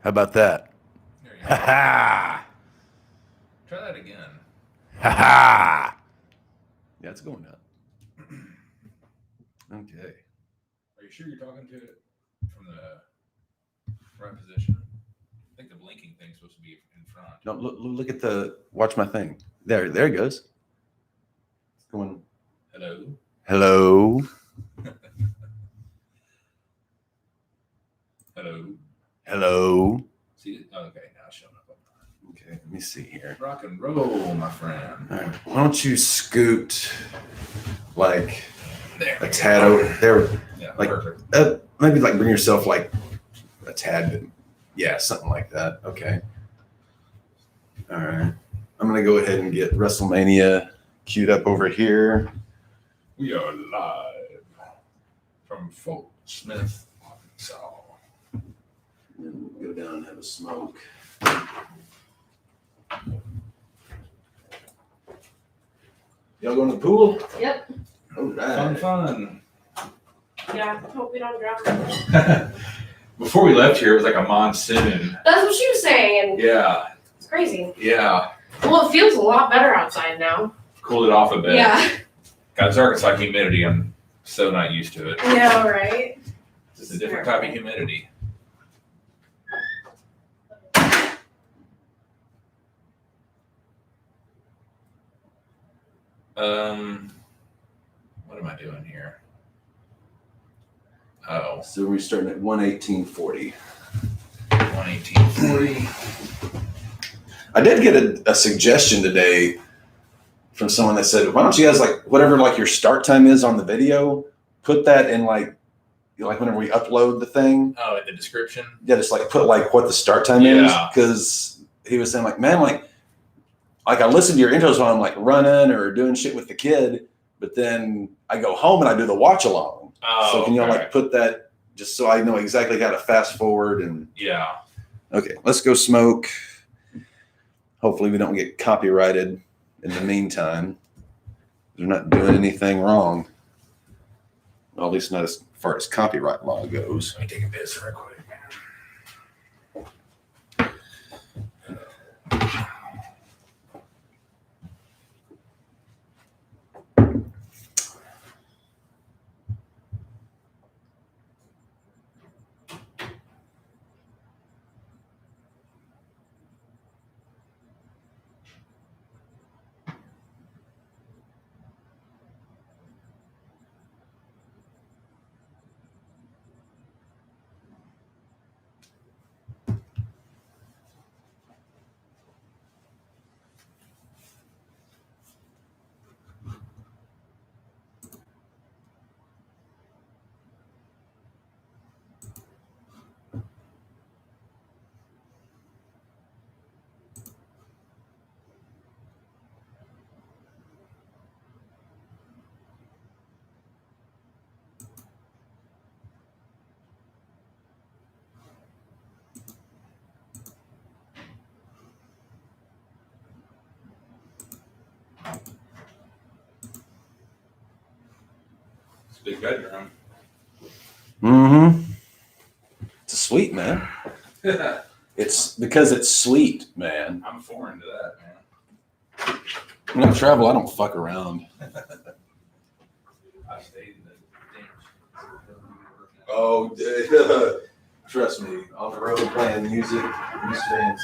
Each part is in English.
How about that? There you Ha go. ha! Try that again. Ha ha! Yeah, it's going up. Okay. Are you sure you're talking to it from the right position? I think the blinking thing's supposed to be in front. No, look at the. Watch my thing. There it goes. It's going. Hello. Hello. Hello. Hello. See? Okay, now it's showing up. Okay, let me see here. Rock and roll, my friend. All right. Why don't you scoot like There. a tad over there? Yeah, Like perfect. maybe like bring yourself like a tad. Yeah, something like that. Okay. All right. I'm gonna go ahead and get WrestleMania queued up over here. We are live from Fort Smith, Arkansas. And we'll go down and have a smoke. Y'all going to the pool? Yep. All right. Fun. Yeah. Hope we don't drown. Before we left here, it was like a monsoon. That's what she was saying. Yeah, It's crazy. yeah. Well, it feels a lot better outside now. Cooled it off a bit. Yeah. God, it's Arkansas humidity. I'm so not used to it. Yeah. Right. It's a different type of humidity. What am I doing here? Oh, So we're starting at 118.40. 118.40. I did get a suggestion today from someone that said, why don't you guys like whatever like your start time is on the video, put that in like whenever we upload the thing. Oh, in the description? Yeah, just like put like what the start time is. Yeah. Because he was saying like, man, like I listen to your intros while I'm like running or doing shit with the kid, but then I go home and I do the watch along. Oh, So can you all okay. like put that just so I know exactly how to fast forward and Yeah. okay, let's go smoke. Hopefully we don't get copyrighted in the meantime. They're not doing anything wrong. Well, at least not as far as copyright law goes. Let me take a piss real quick. It's a big bedroom. Mm-hmm. It's sweet, man. It's because it's sweet, man. I'm foreign to that, man. When I travel, I don't fuck around. I stayed in the Oh, trust me, on the road playing music, these fans.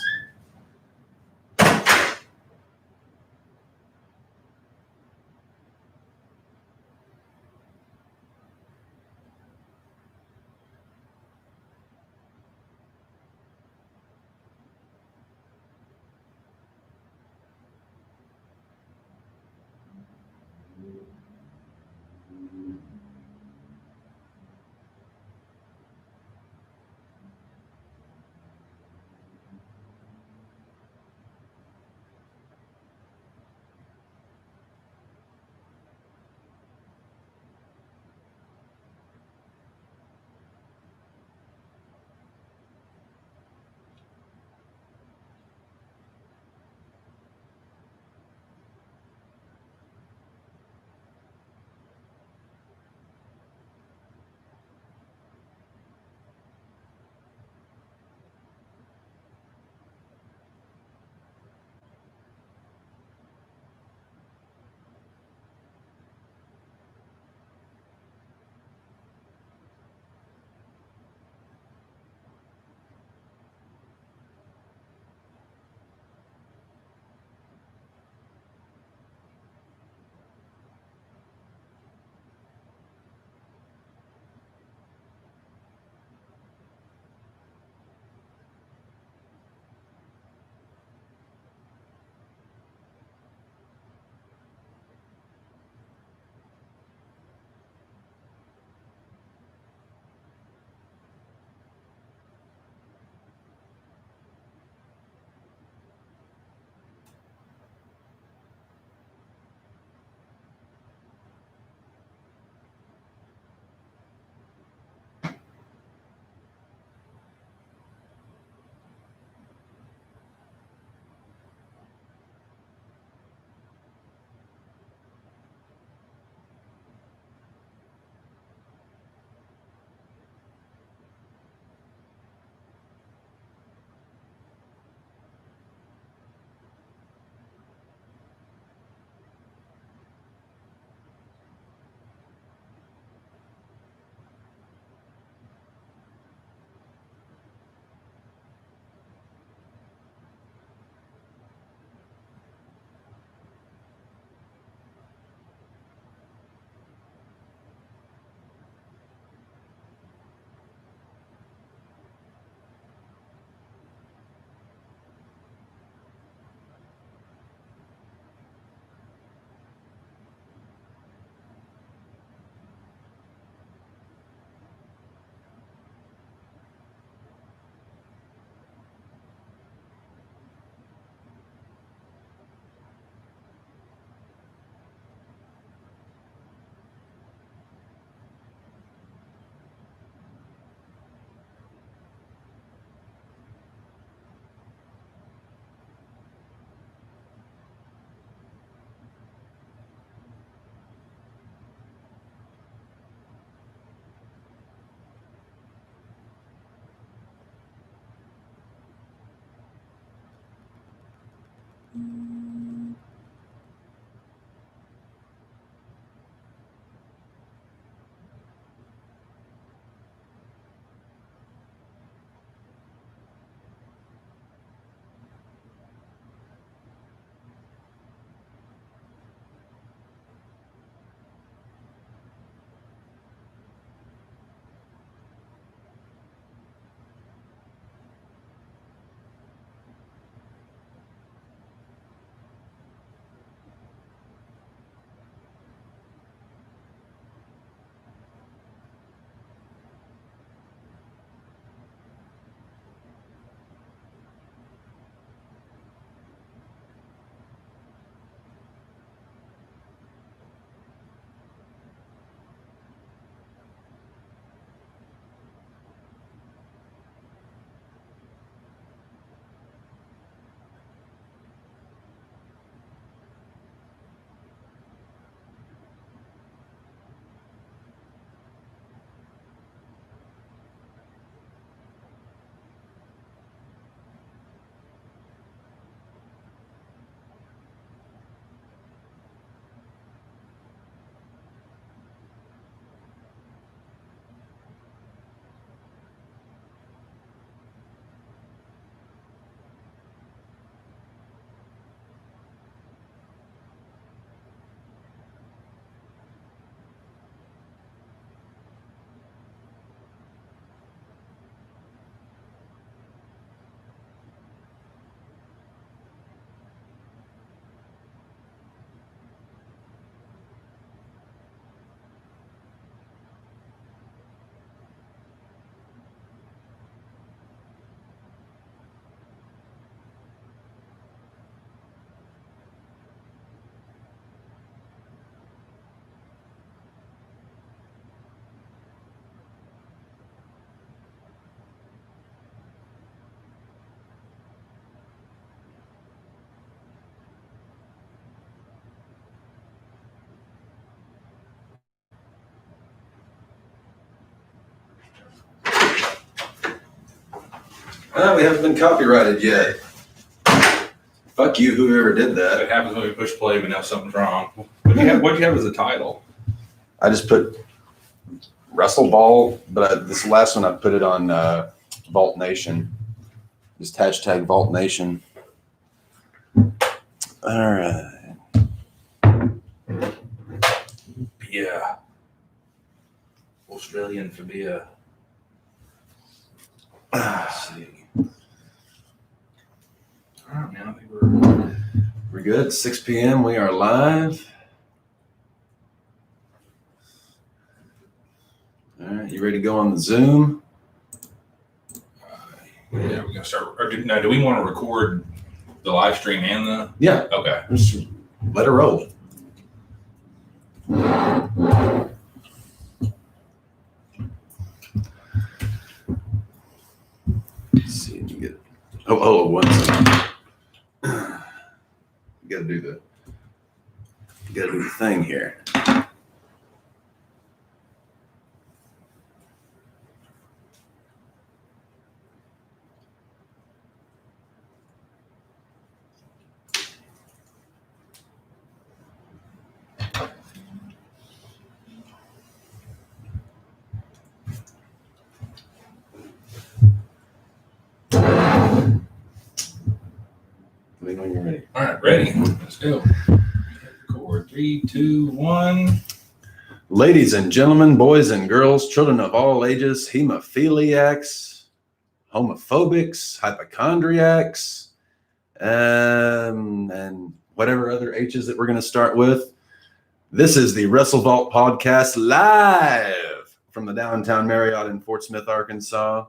Well, we haven't been copyrighted yet. Fuck you, whoever did that. It happens when we push play, we know something's wrong. What'd you have as a title? I just put Wrestle Ball, but this last one I put it on Vault Nation. Just hashtag Vault Nation. All right. Yeah. Australian Fabia. Let's see. All right, man. I think We're good. 6 p.m. We are live. All right. You ready to go on the Zoom? yeah, we're gonna start. Or do we want to record the live stream and the? Yeah. Okay. Just let it roll. Let's see if you get. Oh, one second. You gotta do the thing here. Let me know when you're ready. All right, ready. Let's go. Record. 3, 2, 1. Ladies and gentlemen, boys and girls, children of all ages, hemophiliacs, homophobics, hypochondriacs, and whatever other H's that we're going to start with. This is the WrestleVault podcast live from the downtown Marriott in Fort Smith, Arkansas.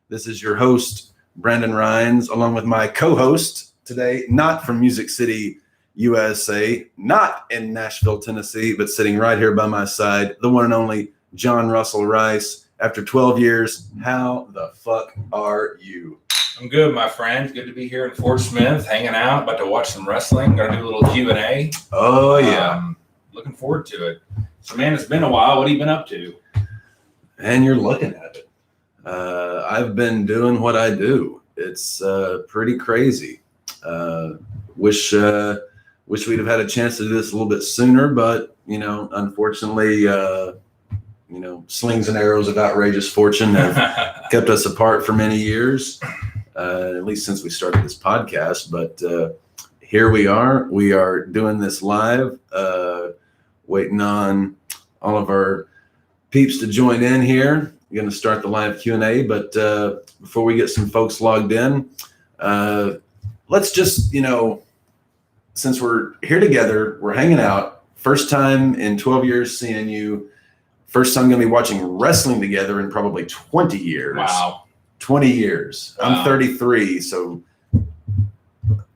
This is your host, Brandon Rhines, along with my co-host today, not from Music City, USA, not in Nashville, Tennessee, but sitting right here by my side, the one and only John Russell Rice. After 12 years, how the fuck are you? I'm good, my friend. Good to be here in Fort Smith, hanging out, about to watch some wrestling. Gonna do a little Q&A. Oh, yeah. Looking forward to it. So, man, it's been a while. What have you been up to? And you're looking at it. I've been doing what I do. It's pretty crazy. Wish we'd have had a chance to do this a little bit sooner, but unfortunately, slings and arrows of outrageous fortune have kept us apart for many years, at least since we started this podcast. But here we are. We are doing this live, waiting on all of our peeps to join in here. We're going to start the live Q&A, but before we get some folks logged in, let's just, since we're here together, we're hanging out, first time in 12 years seeing you, first time going to be watching wrestling together in probably 20 years. Wow. 20 years. Wow. I'm 33, so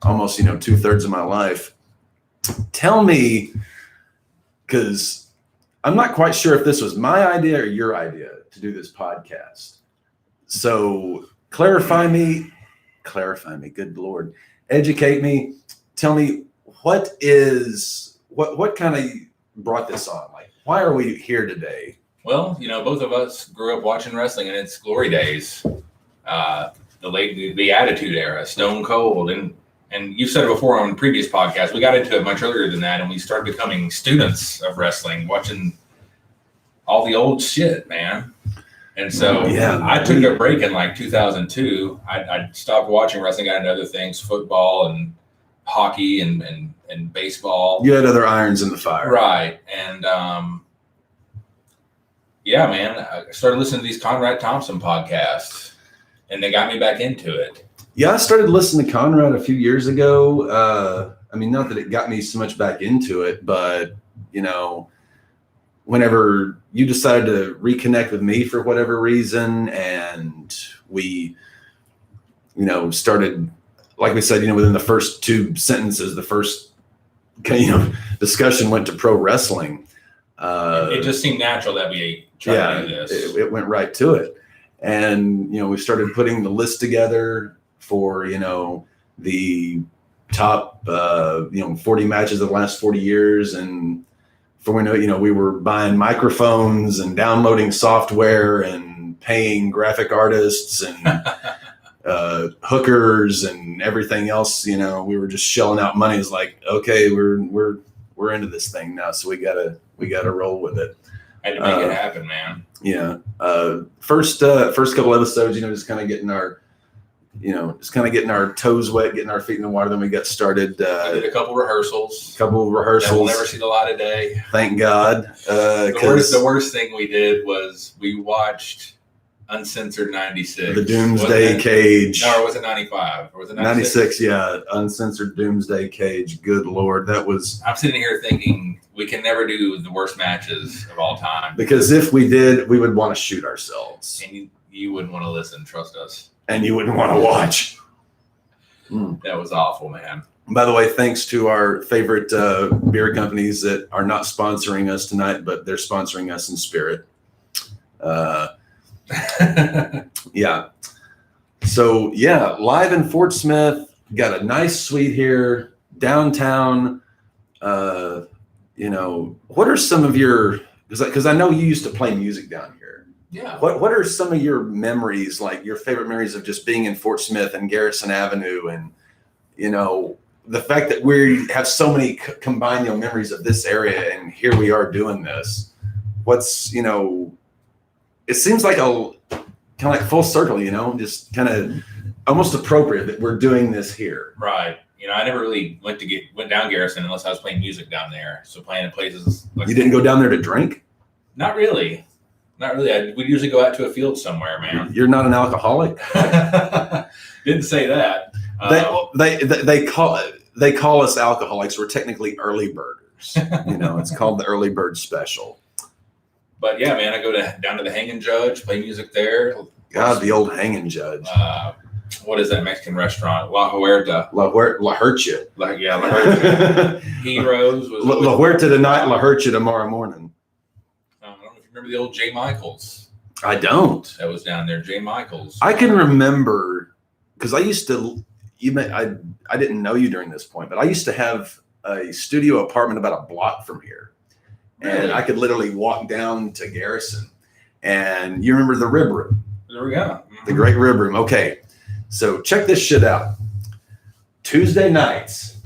almost, 2/3 of my life. Tell me, because I'm not quite sure if this was my idea or your idea to do this podcast. So clarify me, good Lord. Educate me. Tell me what kind of brought this on? Like, why are we here today? Well, both of us grew up watching wrestling in its glory days. The Attitude Era, Stone Cold, and you've said it before on previous podcasts. We got into it much earlier than that, and we started becoming students of wrestling, watching all the old shit, man. And so I took a break in like 2002. I stopped watching wrestling, got into other things, football and hockey and baseball. You had other irons in the fire. Right. And yeah, man, I started listening to these Conrad Thompson podcasts, and they got me back into it. Yeah, I started listening to Conrad a few years ago. Not that it got me so much back into it, but, whenever you decided to reconnect with me for whatever reason, and we, started, like we said, within the first two sentences, the first, discussion went to pro wrestling. It just seemed natural that we tried to do this. It went right to it. And, we started putting the list together for, the top, 40 matches of the last 40 years. And for when, we were buying microphones and downloading software and paying graphic artists and hookers and everything else. You know, we were just shelling out money. It's like, okay, we're into this thing now, so we gotta roll with it. Had to make it happen, man. Yeah. First couple episodes, you know, just kind of getting our toes wet, getting our feet in the water. Then we got started. I did a couple rehearsals. That will never see the light of day. Thank God. The worst thing we did was we watched Uncensored 96. The Doomsday Cage. No, or was it 95? Or was it 96? Yeah, Uncensored Doomsday Cage. Good Lord, that was. I'm sitting here thinking we can never do the worst matches of all time. Because if we did, we would want to shoot ourselves. And you wouldn't want to listen, trust us. And you wouldn't want to watch. That was awful, man. By the way, thanks to our favorite beer companies that are not sponsoring us tonight, but they're sponsoring us in spirit. Yeah. So, yeah, live in Fort Smith. Got a nice suite here, downtown. You know, what are some of your, because I know you used to play music down here. Yeah. What are some of your memories, like your favorite memories of just being in Fort Smith and Garrison Avenue, and, you know, the fact that we have so many combined, you know, memories of this area, and here we are doing this. What's, you know, it seems like a kind of like full circle, you know, just kind of almost appropriate that we're doing this here. Right. You know, I never really went down Garrison unless I was playing music down there. So playing in places like You didn't go down there to drink? Not really. We'd usually go out to a field somewhere, man. You're not an alcoholic? Didn't say that. They call us alcoholics. We're technically early birders. You know, it's called the early bird special. But yeah, man, I go down to the Hanging Judge, play music there. God, the old Hanging Judge. What is that Mexican restaurant? La Huerta. La Huerta. La Huerta. Heroes. La Huerta tonight, La Huerta tomorrow morning. I don't know if you remember the old J. Michaels. I don't. That was down there, J. Michaels. I can remember, because I used to, I didn't know you during this point, but I used to have a studio apartment about a block from here. And Really? I could literally walk down to Garrison. And you remember the Rib Room? There we go. The Great Rib Room. Okay. So check this shit out. Tuesday nights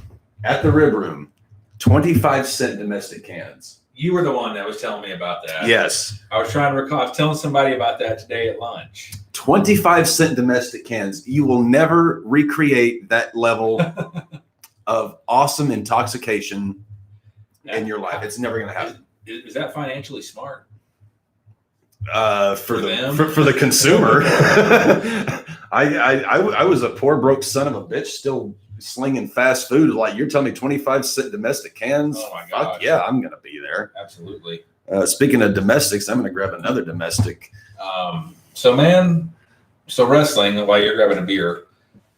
at the Rib Room, 25-cent domestic cans. You were the one that was telling me about that. Yes. I was trying to recall. I was telling somebody about that today at lunch. 25-cent domestic cans. You will never recreate that level of awesome intoxication in your life. It's never going to happen. Is that financially smart? For them? the consumer. I was a poor broke son of a bitch still slinging fast food. Like, you're telling me 25-cent domestic cans? Oh my Fuck God. yeah, I'm gonna be there. Absolutely. Speaking of domestics, I'm gonna grab another domestic. So wrestling while you're grabbing a beer.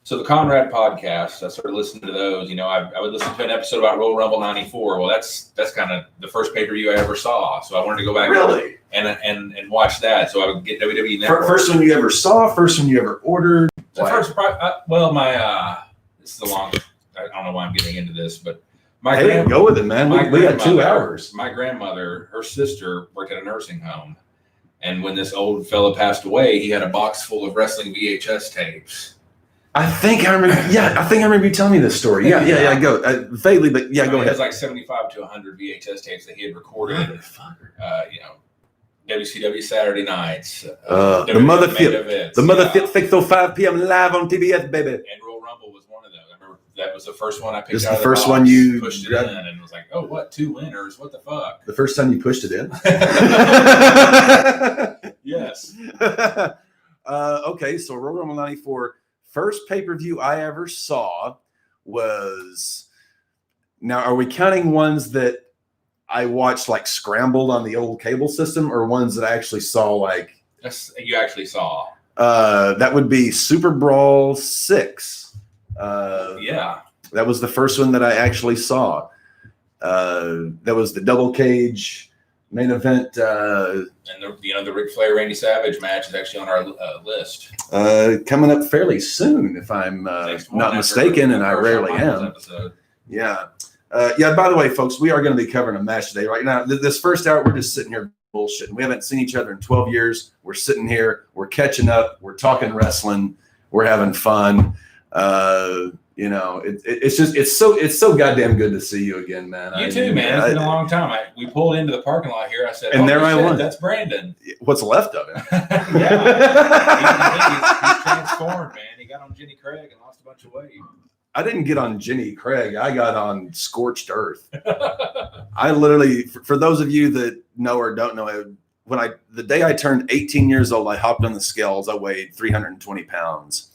So the Conrad podcast, I started listening to those. You know, I would listen to an episode about Royal Rumble 94. Well, that's kind of the first pay-per-view I ever saw. So I wanted to go back Really? and watch that. So I would get WWE Network. First one you ever saw? First one you ever ordered? The first, this is a long. I don't know why I'm getting into this, but Go with it, man. We got 2 hours. My grandmother, her sister, worked at a nursing home, and when this old fella passed away, he had a box full of wrestling VHS tapes. I think I remember. Yeah, I think I remember you telling me this story. Yeah. Go vaguely, but yeah, go It ahead. was like 75 to 100 VHS tapes that he had recorded. WCW Saturday nights. The mother events. The mother fixed 5 p.m. live on TBS, baby. And Royal Rumble was one of those. I remember that was the first one I picked This is out the of first box, one you pushed it grabbed? in and was like, oh, what? 2 winners? What the fuck? The first time you pushed it in. Yes. Okay, so Royal Rumble 94. First pay-per-view I ever saw was, now are we counting ones that I watched like scrambled on the old cable system, or ones that I actually saw like? You actually saw. That would be Super Brawl 6. Yeah. That was the first one that I actually saw. That was the double cage main event. And the Ric Flair Randy Savage match is actually on our list. Coming up fairly soon, if I'm not mistaken, and I rarely am. Episode. Yeah. By the way, folks, we are going to be covering a match today. Right now, this first hour, we're just sitting here bullshitting. We haven't seen each other in 12 years. We're sitting here. We're catching up. We're talking wrestling. We're having fun. You know, it's so goddamn good to see you again, man. You too, man. It's been a long time. We pulled into the parking lot here. I said, And there I was. That's Brandon. What's left of him? Yeah. He's transformed, man. He got on Jenny Craig and lost a bunch of weight. I didn't get on Jenny Craig. I got on scorched earth. I literally, for those of you that know or don't know, the day I turned 18 years old, I hopped on the scales. I weighed 320 pounds.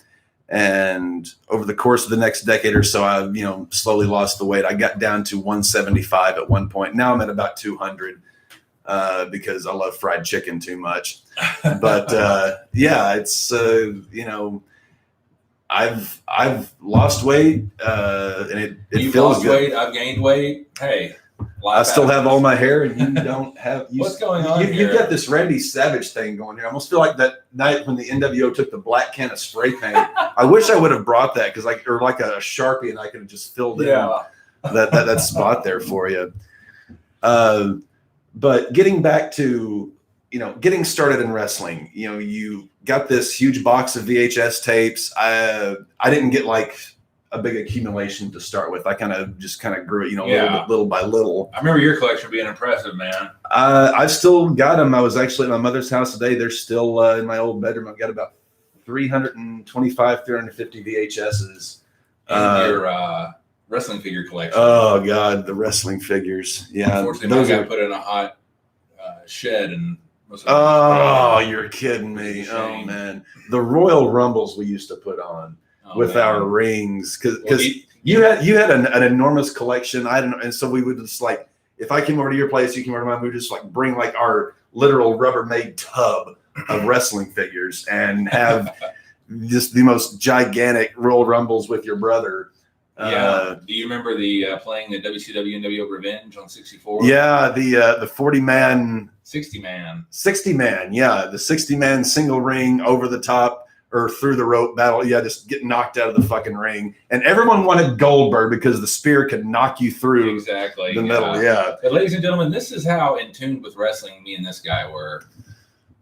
And over the course of the next decade or so, I, slowly lost the weight. I got down to 175 at one point. Now I'm at about 200 because I love fried chicken too much. But yeah, it's, I've lost weight and it You've feels lost good. weight. I've gained weight. Hey, I still have all my hair, and you don't have. What's going on here? You've got this Randy Savage thing going here. I almost feel like that night when the NWO took the black can of spray paint. I wish I would have brought that or like a Sharpie, and I could have just filled in that spot there for you. But getting back to getting started in wrestling, you got this huge box of VHS tapes. I didn't get like a big accumulation to start with. I kind of grew it, little by little. I remember your collection being impressive, man. I've still got them. I was actually at my mother's house today. They're still in my old bedroom. I've got about 350 VHSs. Your wrestling figure collection. Oh God, the wrestling figures. Yeah, unfortunately, mine got put in a hot shed and. Oh, you're kidding me! Oh man, the Royal Rumbles we used to put on. With our rings, because you had an enormous collection. And so we would just like, if I came over to your place, you came over to mine, we would just like bring like our literal Rubbermaid tub of wrestling figures and have just the most gigantic Royal Rumbles with your brother. Do you remember playing the WCW NWO Revenge on 64? Yeah, the 40-man, 60-man, yeah, the 60-man single ring over the top. Or through the rope battle, just get knocked out of the fucking ring. And everyone wanted Goldberg because the spear could knock you through the middle. Yeah. But ladies and gentlemen, this is how in tune with wrestling me and this guy were.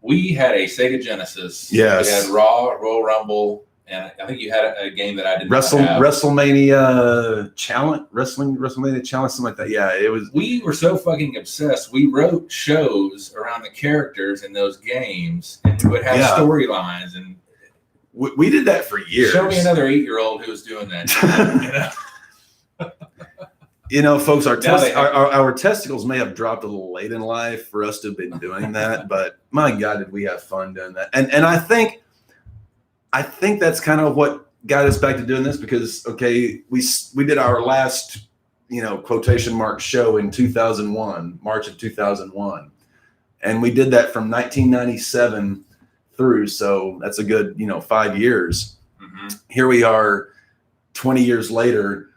We had a Sega Genesis. Yes. We had Raw, Royal Rumble, and I think you had a game that I didn't have. WrestleMania Challenge, WrestleMania Challenge, something like that. Yeah, it was. We were so fucking obsessed. We wrote shows around the characters in those games, and we would have storylines and. We did that for years. Show me another 8-year-old who was doing that. Folks, our testicles may have dropped a little late in life for us to have been doing that, but my God, did we have fun doing that? And I think that's kind of what got us back to doing this because we did our last quotation mark show in 2001, March of 2001, and we did that from 1997. Through, so that's a good 5 years. Mm-hmm. Here we are 20 years later,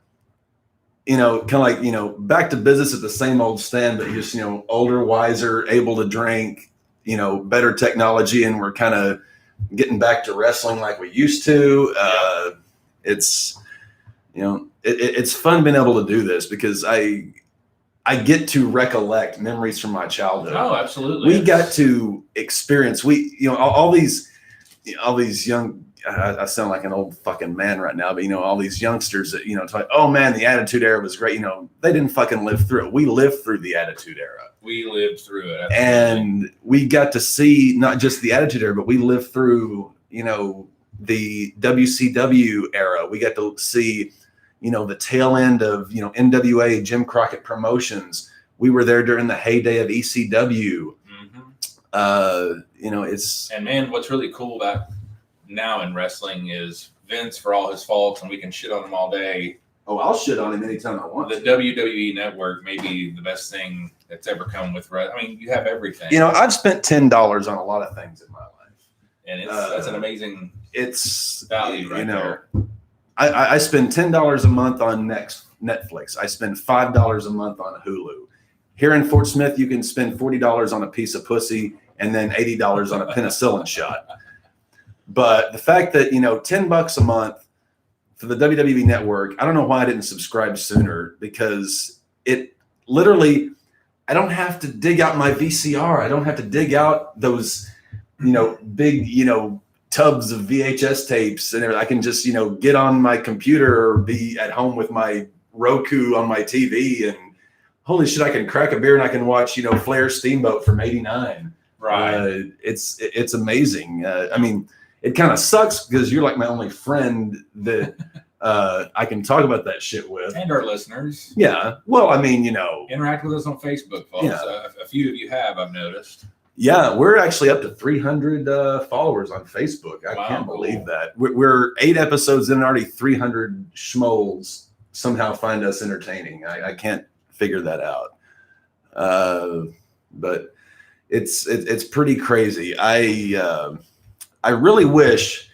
kind of like back to business at the same old stand, but just older, wiser, able to drink, better technology, and we're kind of getting back to wrestling like we used to. It's it's fun being able to do this because I get to recollect memories from my childhood. Oh, absolutely. We got to experience, all these young, I sound like an old fucking man right now, but all these youngsters that, it's like, oh man, the Attitude Era was great. They didn't fucking live through it. We lived through the Attitude Era. We lived through it. Absolutely. And we got to see not just the Attitude Era, but we lived through, the WCW era. We got to see, the tail end of, NWA, Jim Crockett Promotions. We were there during the heyday of ECW. Mm-hmm. And man, what's really cool about now in wrestling is Vince, for all his faults, and we can shit on him all day. Oh, I'll shit on him anytime I want. The WWE Network may be the best thing that's ever come with wrestling. I mean, you have everything. I've spent $10 on a lot of things in my life. And that's an amazing value right there. I spend $10 a month on Netflix. I spend $5 a month on Hulu. Here in Fort Smith, you can spend $40 on a piece of pussy and then $80 on a penicillin shot. But the fact that, $10 a month for the WWE Network, I don't know why I didn't subscribe sooner because it literally, I don't have to dig out my VCR. I don't have to dig out those, big, tubs of VHS tapes and everything. I can just, get on my computer or be at home with my Roku on my TV and holy shit, I can crack a beer and I can watch, Flair Steamboat from '89. Right. It's amazing. I mean, it kind of sucks because you're like my only friend that I can talk about that shit with. And our listeners. Yeah. Well, I mean, Interact with us on Facebook, folks. Yeah. A few of you have, I've noticed. Yeah, we're actually up to 300 followers on Facebook. I Wow, can't cool. believe that. We're 8 episodes in and already 300 schmoles somehow find us entertaining. I can't figure that out. But it's pretty crazy. I really wish,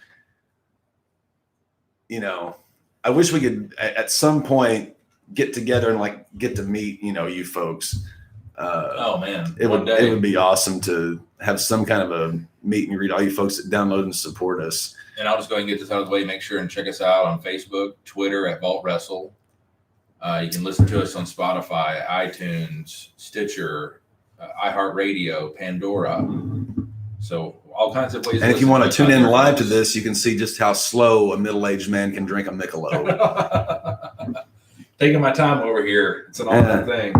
I wish we could at some point get together and get to meet, you folks. Oh man, It one would day. be awesome to have some kind of a meet and greet, all you folks that download and support us. And I'll just go and get this out of the way. Make sure and check us out on Facebook, Twitter at Vault Wrestle. You can listen to us on Spotify, iTunes, Stitcher, iHeartRadio, Pandora. So all kinds of ways. And if you want to tune listen in us out live to there, this, you can see just how slow a middle-aged man can drink a Michelob. folks. Taking my time over here. It's an awesome thing.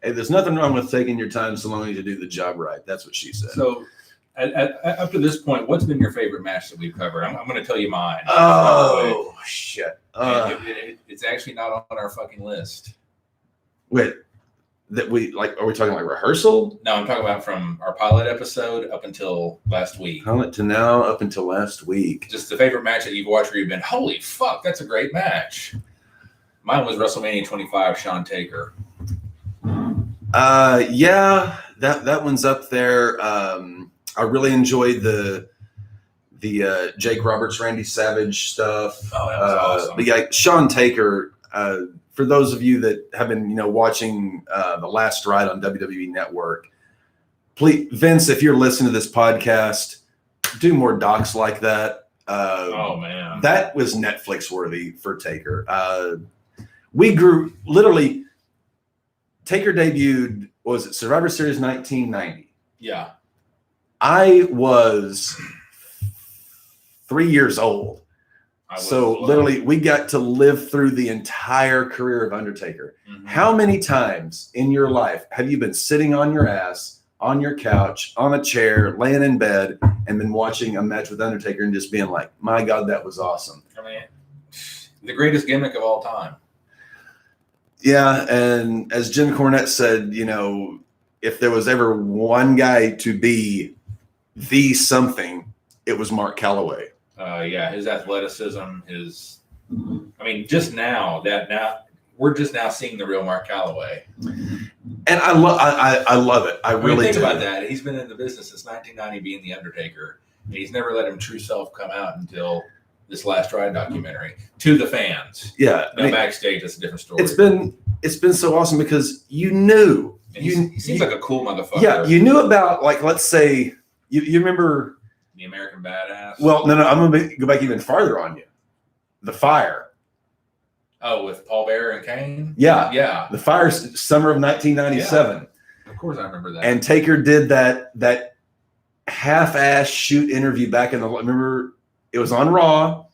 Hey, there's nothing wrong with taking your time so long as you do the job right. That's what she said. So, up to this point, what's been your favorite match that we've covered? I'm going to tell you mine. Oh, shit. And it's actually not on our fucking list. Wait, are we talking like rehearsal? No, I'm talking about from our pilot episode up until last week. Pilot to now up until last week. Just the favorite match that you've watched where you've been, holy fuck, that's a great match. Mine was WrestleMania 25, Shawn Taker. Yeah, that one's up there. I really enjoyed the Jake Roberts, Randy Savage stuff. Oh, that was awesome. But yeah, Shawn Taker. For those of you that have been, watching The Last Ride on WWE Network, please, Vince, if you're listening to this podcast, do more docs like that. Oh man, That was Netflix worthy for Taker. We grew literally. Taker debuted, was it Survivor Series 1990? yeah. I was 3 years old. I was So as well. literally we got to live through the entire career of Undertaker. Mhm. How many times in your life have you been sitting on your ass, on your couch, on a chair, laying in bed, and been watching a match with Undertaker and just being like, my God, that was awesome. I mean, the greatest gimmick of all time. Yeah, and as Jim Cornette said, if there was ever one guy to be the something, it was Mark Calloway. Yeah, his athleticism, just now we're just now seeing the real Mark Calloway. And I love it. I really think do. about that. He's been in the business since 1990, being the Undertaker, and he's never let his true self come out until this Last Ride documentary to the fans. Yeah, Now backstage, it's a different story. it's been so awesome because you knew. And he seems like a cool motherfucker. Yeah, you knew about, let's say you remember. The American Badass. Well, no, I'm going to go back even farther on you. The Fire. Oh, with Paul Bearer and Kane. Yeah, Yeah, The Fire, summer of 1997. of course I remember that. And Taker did that half-ass shoot interview back in remember it was on Raw.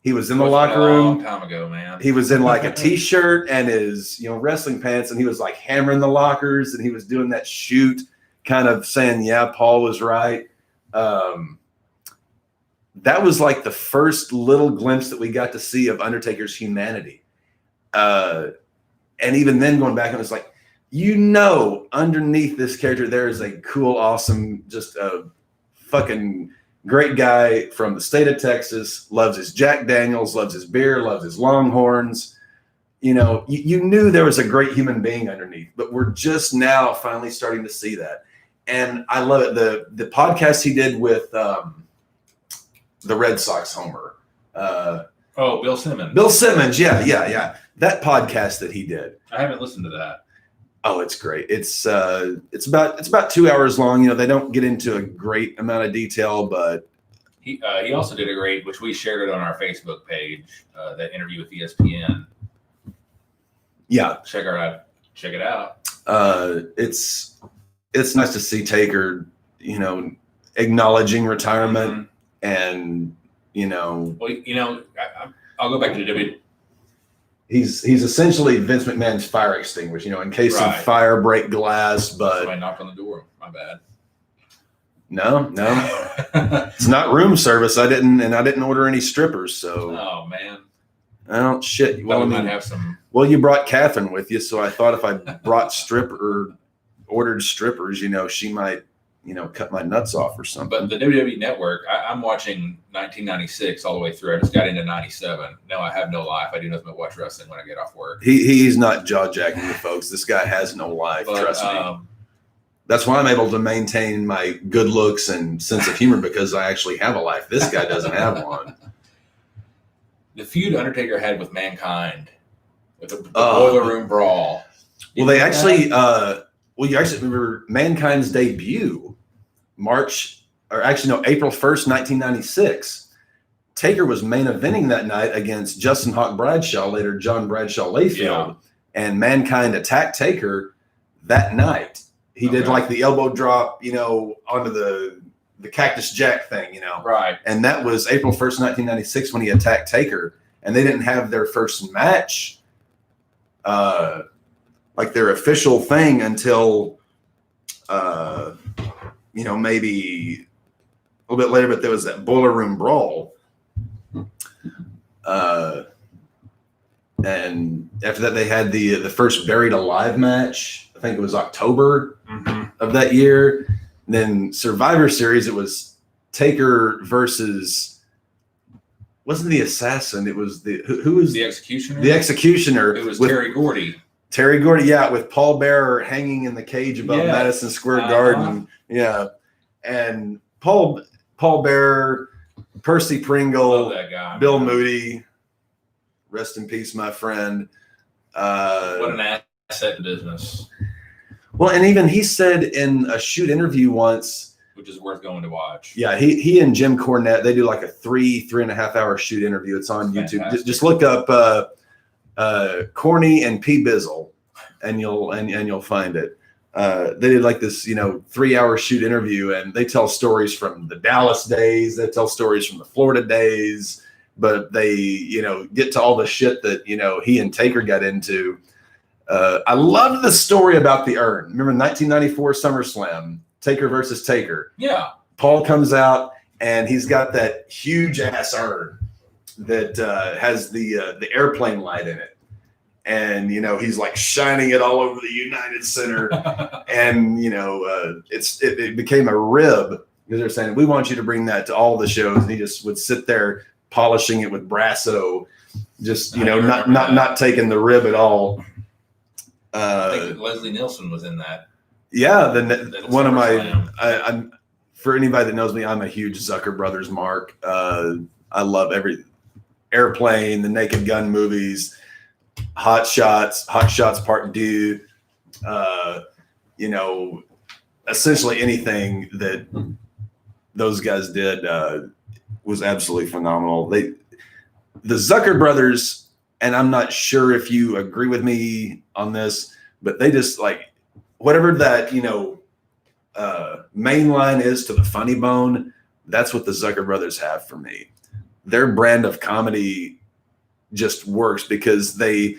He was in the locker A long room. time ago, man. He was in a t-shirt and his wrestling pants, and he was hammering the lockers, and he was doing that shoot, kind of saying, "Yeah, Paul was right." That was the first little glimpse that we got to see of Undertaker's humanity. And even then, going back, it was underneath this character, there is a cool, awesome, just a fucking great guy from the state of Texas, loves his Jack Daniels, loves his beer, loves his Longhorns. You knew there was a great human being underneath, but we're just now finally starting to see that. And I love it. The podcast he did with the Red Sox homer. Bill Simmons. Bill Simmons, yeah. That podcast that he did. I haven't listened to that. Oh, it's great. It's about 2 hours long. They don't get into a great amount of detail, but He also did a great, which we shared it on our Facebook page, that interview with ESPN. yeah, Check it out. it's nice to see Taker, acknowledging retirement, and Well, I'll go back to the W. he's essentially Vince McMahon's fire extinguisher. In case Right. of fire, break glass. But Somebody knocked on the door. My bad. no, it's not room service. I didn't order any strippers, so Oh man. I don't shit. Well, Well, we I might mean, have some. well, you brought Catherine with you, so I thought if I brought ordered strippers, she might, cut my nuts off or something. But the WWE Network, I'm watching 1996 all the way through. I just got into 97. No, I have no life. I do nothing but watch wrestling when I get off work. He's not jaw jacking you, folks. This guy has no life. But, Trust me. That's why I'm able to maintain my good looks and sense of humor, because I actually have a life. This guy doesn't have one. The feud Undertaker had with Mankind, with the Boiler Room Brawl. Well, they actually, you actually remember Mankind's debut, April 1st, 1996. Taker was main eventing that night against Justin Hawk Bradshaw, later John Bradshaw Layfield, and Mankind attacked Taker that night. He did like the elbow drop, onto the Cactus Jack thing, Right. And that was April 1st, 1996 when he attacked Taker. And they didn't have their first match, like their official thing, until, maybe a little bit later, but there was that Boiler Room Brawl. And after that, they had the first Buried Alive match. I think it was October of that year. And then Survivor Series, it was Taker versus, wasn't the Assassin? It was who was The Executioner? the Executioner. It was with Terry Gordy. Terry Gordy, with Paul Bearer hanging in the cage above Yes. Madison Square Garden. Yeah. And Paul Bearer, Percy Pringle, Love that guy. Bill man. Moody, rest in peace, my friend. What an asset to business, Well, and even he said in a shoot interview once, which is worth going to watch. yeah, he and Jim Cornette, they do like a 3.5 hour shoot interview. It's on YouTube. Fantastic. Just look up Corny and P Bizzle, and you'll find it. They did like this, 3 hour shoot interview, and they tell stories from the Dallas days. They tell stories from the Florida days, but they, get to all the shit that, he and Taker got into. I loved the story about the urn. Remember 1994 SummerSlam, Taker versus Taker. Yeah. Paul comes out and he's got that huge ass urn that has the airplane light in it. And, he's like shining it all over the United Center. And, it became a rib, because they're saying, we want you to bring that to all the shows. And he just would sit there polishing it with Brasso, just, not taking the rib at all. I think Leslie Nielsen was in that. Yeah, That one of my, SummerSlam. I'm for anybody that knows me, I'm a huge Zucker Brothers mark. I love every Airplane, the Naked Gun movies, Hot Shots Part 2. Essentially anything that those guys did was absolutely phenomenal. The Zucker Brothers. And I'm not sure if you agree with me on this, but they just like whatever that, main line is to the funny bone. That's what the Zucker Brothers have for me. Their brand of comedy just works because they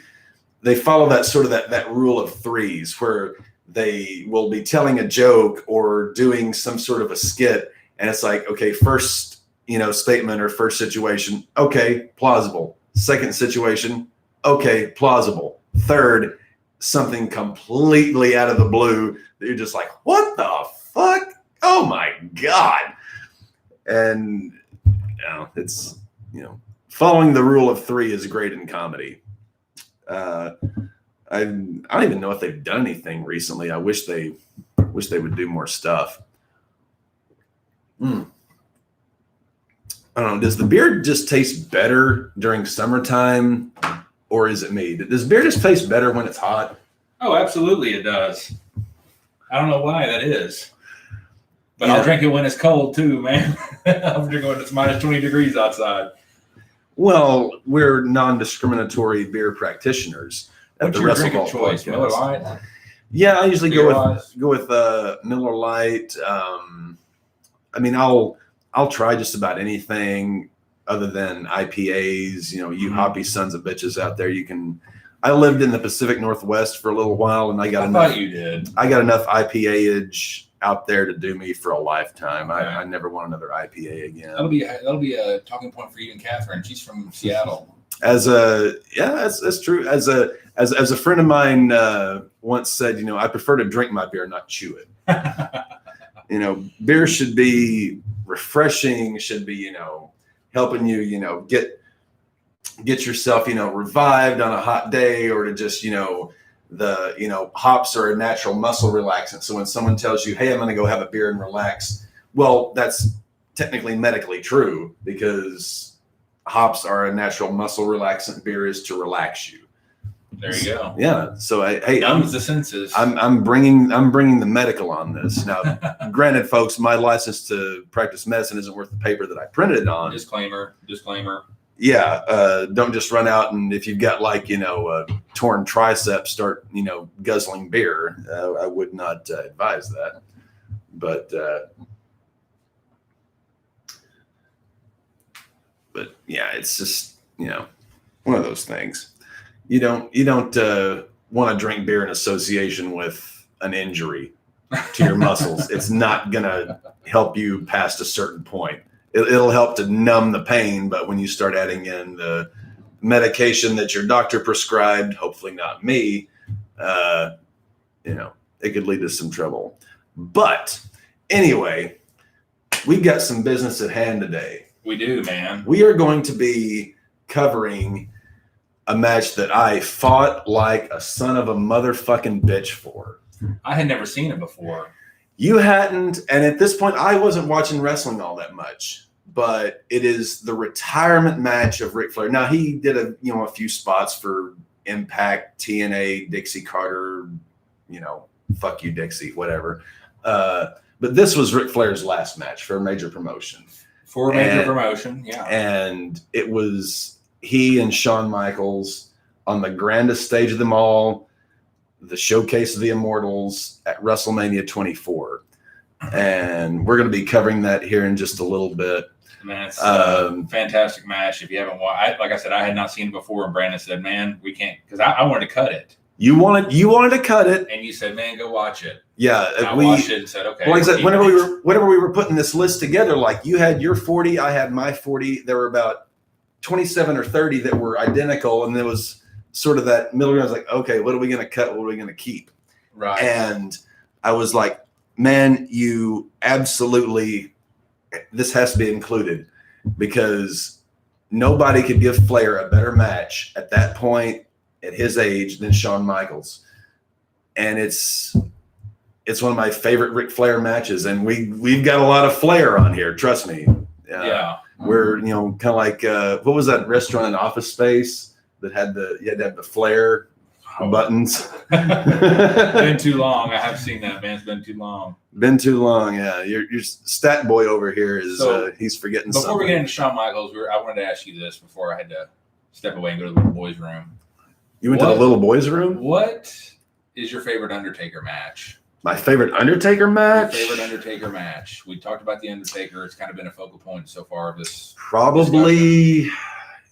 follow that sort of that rule of threes, where they will be telling a joke or doing some sort of a skit. And it's like, okay, first, statement or first situation. Okay. Plausible. Second situation, okay, plausible. Third, something completely out of the blue that you're just like, what the fuck? Oh my God. And it's, following the rule of three is great in comedy. I don't even know if they've done anything recently. I wish they would do more stuff. I don't know. Does the beer just taste better during summertime, or is it me? Does beer just taste better when it's hot? Oh, absolutely it does. I don't know why that is. But Yeah. I'll drink it when it's cold too, man. I'll drink it when it's minus 20 degrees outside. Well, we're non-discriminatory beer practitioners at What's the your Wrestle drink of Ball choice? Podcast. Miller Lite? Yeah, I usually Beer go wise? with Miller Lite. I mean, I'll try just about anything other than IPAs. You know, you hoppy sons of bitches out there. I lived in the Pacific Northwest for a little while, and I thought you did. I got enough IPA-age out there to do me for a lifetime. Right. I never want another IPA again. That'll be a talking point for you and Catherine. She's from Seattle. That's true. As a friend of mine once said, you know, I prefer to drink my beer, not chew it. You know, beer should be refreshing, should be, you know, helping you, you know, get yourself, you know, revived on a hot day, or to just, you know, hops are a natural muscle relaxant. So when someone tells you, hey, I'm going to go have a beer and relax, well, that's technically medically true, because hops are a natural muscle relaxant. Beer is to relax you. There you go. Yeah. So hey, numbs the senses. I'm bringing the medical on this. Now, granted, folks, my license to practice medicine isn't worth the paper that I printed it on. Disclaimer. Yeah. Don't just run out and if you've got like, you know, a torn tricep, start, you know, guzzling beer. I would not advise that. But yeah, it's just, you know, one of those things. You don't want to drink beer in association with an injury to your muscles. It's not gonna help you past a certain point. It'll help to numb the pain, but when you start adding in the medication that your doctor prescribed, hopefully not me, you know, it could lead to some trouble. But anyway, we've got some business at hand today. We do, man. We are going to be covering a match that I fought like a son of a motherfucking bitch for. I had never seen it before. You hadn't, and at this point, I wasn't watching wrestling all that much. But it is the retirement match of Ric Flair. Now he did a few spots for Impact, TNA, Dixie Carter, you know, fuck you Dixie, whatever. But this was Ric Flair's last match for a major promotion. Promotion, yeah. And it was he and Shawn Michaels on the grandest stage of them all, the Showcase of the Immortals at WrestleMania 24. And we're going to be covering that here in just a little bit. Man, it's a fantastic match. If you haven't watched, like I said, I had not seen it before, and Brandon said, "Man, we can't," because I wanted to cut it. You wanted to cut it, and you said, "Man, go watch it." Yeah, I watched it and said, "Okay." Well, like I said, whenever we were putting this list together, like you had your 40, I had my 40. There were about 27 or 30 that were identical, and there was sort of that middle ground. I was like, okay, what are we going to cut? What are we going to keep? Right. And I was like, man, you absolutely. This has to be included because nobody could give Flair a better match at that point at his age than Shawn Michaels. And it's one of my favorite Ric Flair matches. And we've got a lot of Flair on here. Trust me. Yeah. We're, you know, kind of like, what was that restaurant in Office Space that had you had to have the Flair buttons? Been too long. I have seen that, man. It's been too long. Been too long, yeah. Your stat boy over here is he's forgetting before something. We get into Shawn Michaels, I wanted to ask you this before I had to step away and go to the little boys' room. You went to the little boys' room? What is your favorite Undertaker match? My favorite Undertaker match? Your favorite Undertaker match. We talked about the Undertaker. It's kind of been a focal point so far of this. Probably,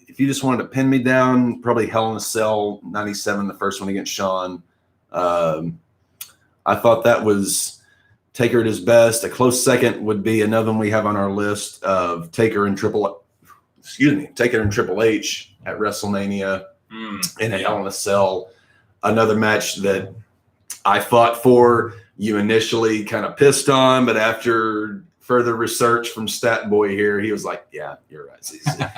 if you just wanted to pin me down, probably Hell in a Cell 97, the first one against Shawn. I thought that was Taker at his best. A close second would be another one we have on our list of Taker and Triple H at WrestleMania in a Hell in a Cell. Another match that I fought for, you initially kind of pissed on, but after further research from Stat Boy here, he was like, yeah, you're right.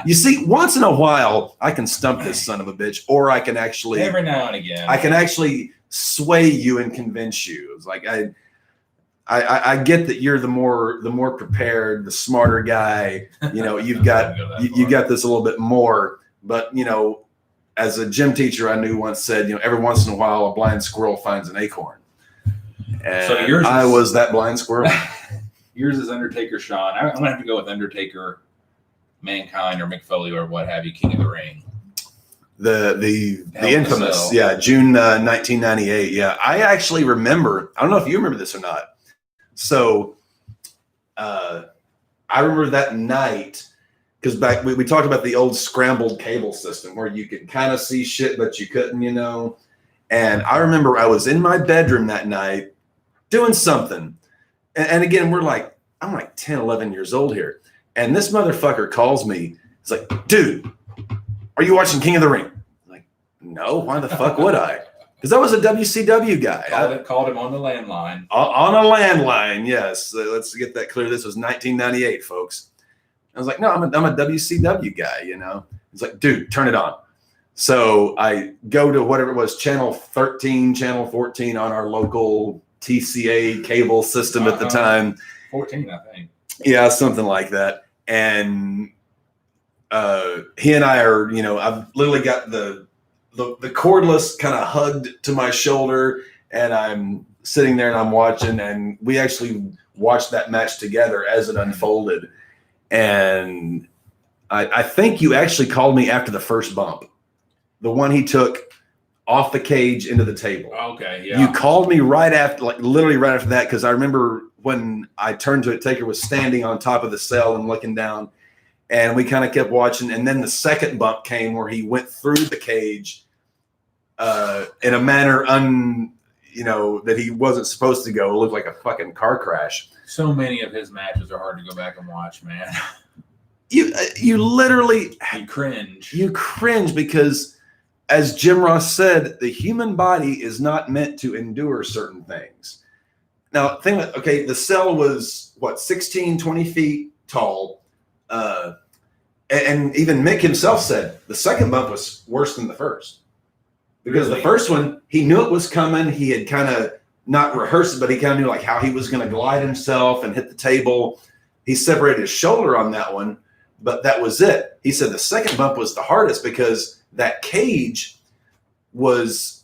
You see, once in a while, I can stump this son of a bitch, or I can actually every now and again, I can actually sway you and convince you. It's like I get that you're the more prepared, the smarter guy. You know, you've got you got this a little bit more. But you know, as a gym teacher I knew once said, you know, every once in a while a blind squirrel finds an acorn. And so yours I was that blind squirrel. Yours is Undertaker Shawn. I'm gonna have to go with Undertaker, Mankind, or Mick Foley, or what have you, King of the Ring. The infamous, June 1998. Yeah, I actually remember. I don't know if you remember this or not. So I remember that night because back we talked about the old scrambled cable system where you could kind of see shit, but you couldn't, you know. And I remember I was in my bedroom that night doing something. And again, I'm like 10, 11 years old here. And this motherfucker calls me. He's like, dude, are you watching King of the Ring? I'm like, no, why the fuck would I? Because I was a WCW guy. Called him on the landline. On a landline, yes. Let's get that clear. This was 1998, folks. I was like, no, I'm a WCW guy, you know. He's like, dude, turn it on. So I go to whatever it was, channel 13, channel 14 on our local TCA cable system at the time. 14, I think. Yeah, something like that. And he and I are, you know, I've literally got the cordless kind of hugged to my shoulder, and I'm sitting there and I'm watching, and we actually watched that match together as it unfolded. And I think you actually called me after the first bump, the one he took off the cage into the table. Okay, yeah. You called me right after, like literally right after that, because I remember when I turned to it, Taker was standing on top of the cell and looking down, and we kind of kept watching. And then the second bump came where he went through the cage in a manner that he wasn't supposed to go. It looked like a fucking car crash. So many of his matches are hard to go back and watch, man. You literally You cringe because, as Jim Ross said, the human body is not meant to endure certain things. Now, the cell was, 16, 20 feet tall. And even Mick himself said the second bump was worse than the first. Because the first one, he knew it was coming. He had kind of not rehearsed it, but he kind of knew like how he was going to glide himself and hit the table. He separated his shoulder on that one, but that was it. He said the second bump was the hardest because that cage was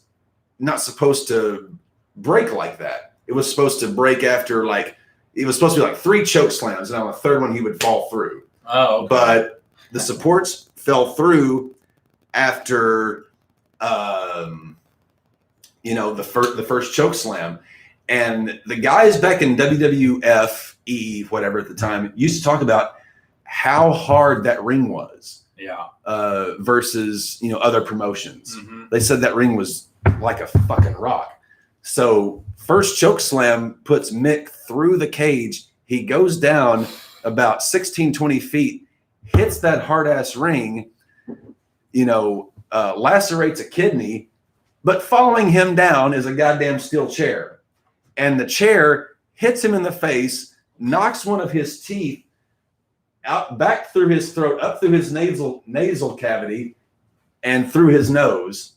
not supposed to break like that. It was supposed to break after it was supposed to be like 3 choke slams, and on the third one he would fall through. Oh, okay. But the supports fell through after the first choke slam. And the guys back in WWF, whatever at the time, used to talk about how hard that ring was. Yeah. Versus, other promotions. Mm-hmm. They said that ring was like a fucking rock. So first choke slam puts Mick through the cage. He goes down about 16, 20 feet, hits that hard ass ring, lacerates a kidney, but following him down is a goddamn steel chair. And the chair hits him in the face, knocks one of his teeth out back through his throat, up through his nasal cavity, and through his nose.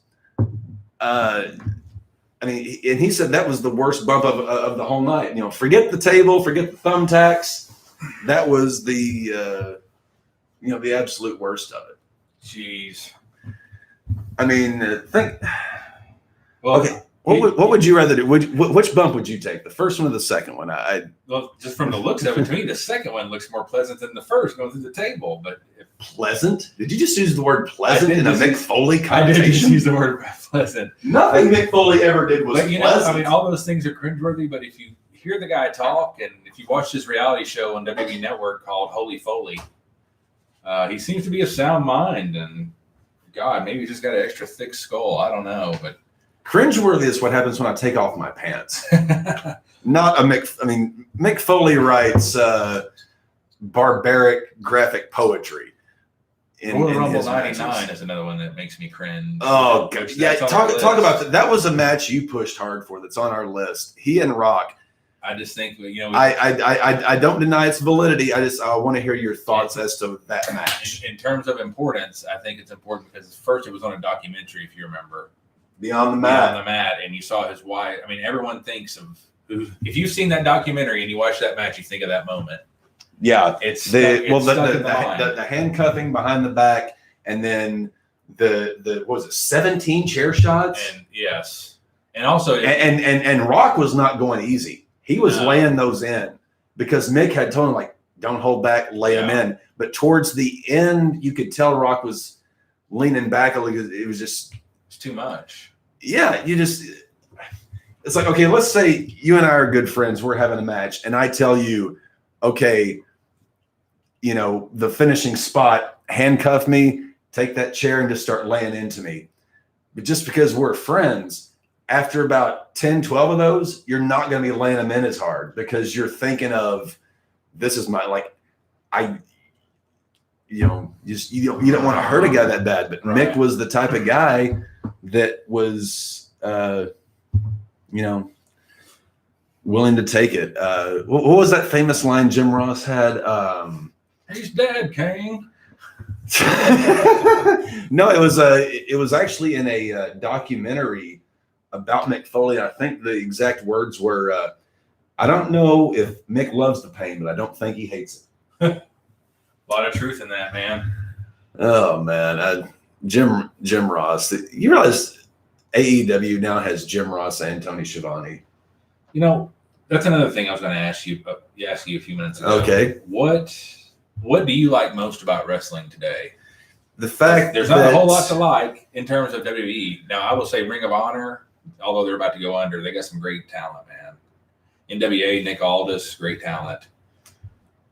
And he said that was the worst bump of the whole night. Forget the table, forget the thumbtacks. That was the absolute worst of it. Jeez. Think. Well, okay. What would you rather do? Which bump would you take? The first one or the second one? Well, just from the looks of it, to me, the second one looks more pleasant than the first going through the table. But pleasant? Did you just use the word pleasant in a Mick Foley connotation? I did just use the word pleasant. Nothing Mick Foley ever did was pleasant. All those things are cringeworthy. But if you hear the guy talk, and if you watch this reality show on WWE Network called Holy Foley, he seems to be of sound mind. And God, maybe he's just got an extra thick skull. I don't know, but. Cringeworthy is what happens when I take off my pants. Not a Mick Foley writes barbaric graphic poetry. Royal Rumble 99 is another one that makes me cringe. Oh, God. Yeah, talk about that. That was a match you pushed hard for that's on our list. He and Rock. I just think, I don't deny its validity. I want to hear your thoughts as to that match. In terms of importance, I think it's important because first it was on a documentary, if you remember. Beyond the Mat, and you saw his wife. Everyone thinks of if you've seen that documentary and you watch that match, you think of that moment. Yeah, it's the handcuffing behind the back, and then the what was it, 17 chair shots? And yes, and also and Rock was not going easy. He was laying those in because Mick had told him don't hold back, lay them in. But towards the end, you could tell Rock was leaning back. It was just. Too much. Yeah, it's like, okay, let's say you and I are good friends. We're having a match, and I tell you, okay, you know, the finishing spot, handcuff me, take that chair and just start laying into me. But just because we're friends, after about 10, 12 of those, you're not going to be laying them in as hard because you're thinking of, this is my, like, you know, you don't want to hurt a guy that bad. But Right. Mick was the type of guy that was, you know, willing to take it. What was that famous line Jim Ross had? He's dead, King. No, it was actually in a documentary about Mick Foley. I think the exact words were, I don't know if Mick loves the pain, but I don't think he hates it. A lot of truth in that, man. Oh man, Jim Ross. You realize AEW now has Jim Ross and Tony Schiavone. You know, that's another thing I was going to ask you a few minutes ago. Okay. What do you like most about wrestling today? The fact There's not a whole lot to like in terms of WWE. Now, I will say Ring of Honor, although they're about to go under, they got some great talent, man. NWA, Nick Aldis, great talent.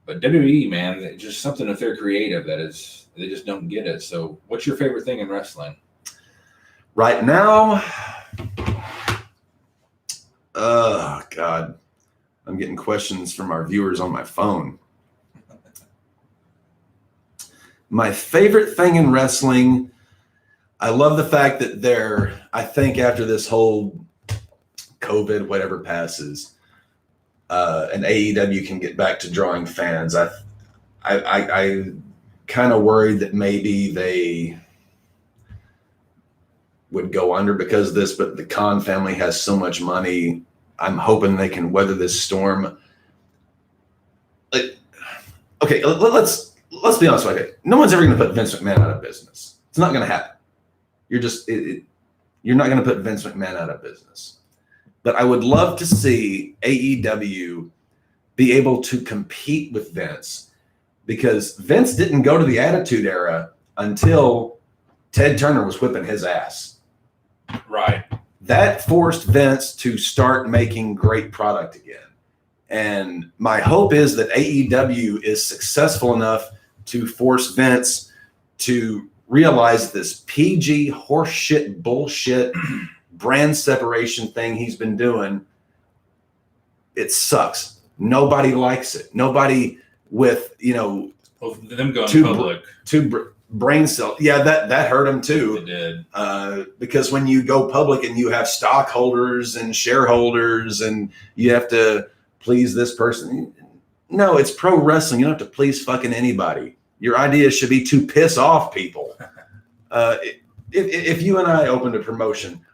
But WWE, man, it's just something if they're creative they just don't get it. So what's your favorite thing in wrestling? right now. Oh God, I'm getting questions from our viewers on my phone. My favorite thing in wrestling, I love the fact that I think after this whole COVID, whatever passes, and AEW can get back to drawing fans. I kind of worried that maybe they would go under because of this, but the Khan family has so much money. I'm hoping they can weather this storm. Okay, let's be honest. Okay, no one's ever going to put Vince McMahon out of business. It's not going to happen. You're not going to put Vince McMahon out of business. But I would love to see AEW be able to compete with Vince, because Vince didn't go to the Attitude Era until Ted Turner was whipping his ass. Right. That forced Vince to start making great product again. And my hope is that AEW is successful enough to force Vince to realize this PG horseshit bullshit brand separation thing he's been doing. It sucks. Nobody likes it. Nobody with, Well, them going Two public, brain cell. Yeah, that hurt him too. it did. Because when you go public and you have stockholders and shareholders and you have to please this person. No, it's pro wrestling. You don't have to please fucking anybody. Your idea should be to piss off people. If you and I opened a promotion,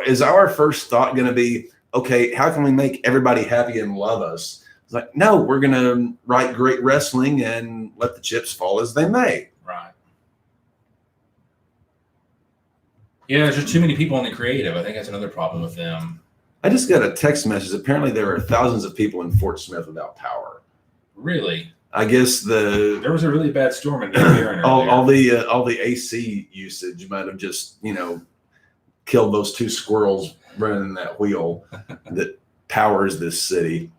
is our first thought going to be, okay, how can we make everybody happy and love us? It's like, no, we're going to write great wrestling and let the chips fall as they may. Right. Yeah, there's just too many people in the creative. I think that's another problem with them. I just got a text message. Apparently there are thousands of people in Fort Smith without power. Really? I guess There was a really bad storm in there. all the AC usage might have just, killed those two squirrels running that wheel that powers this city.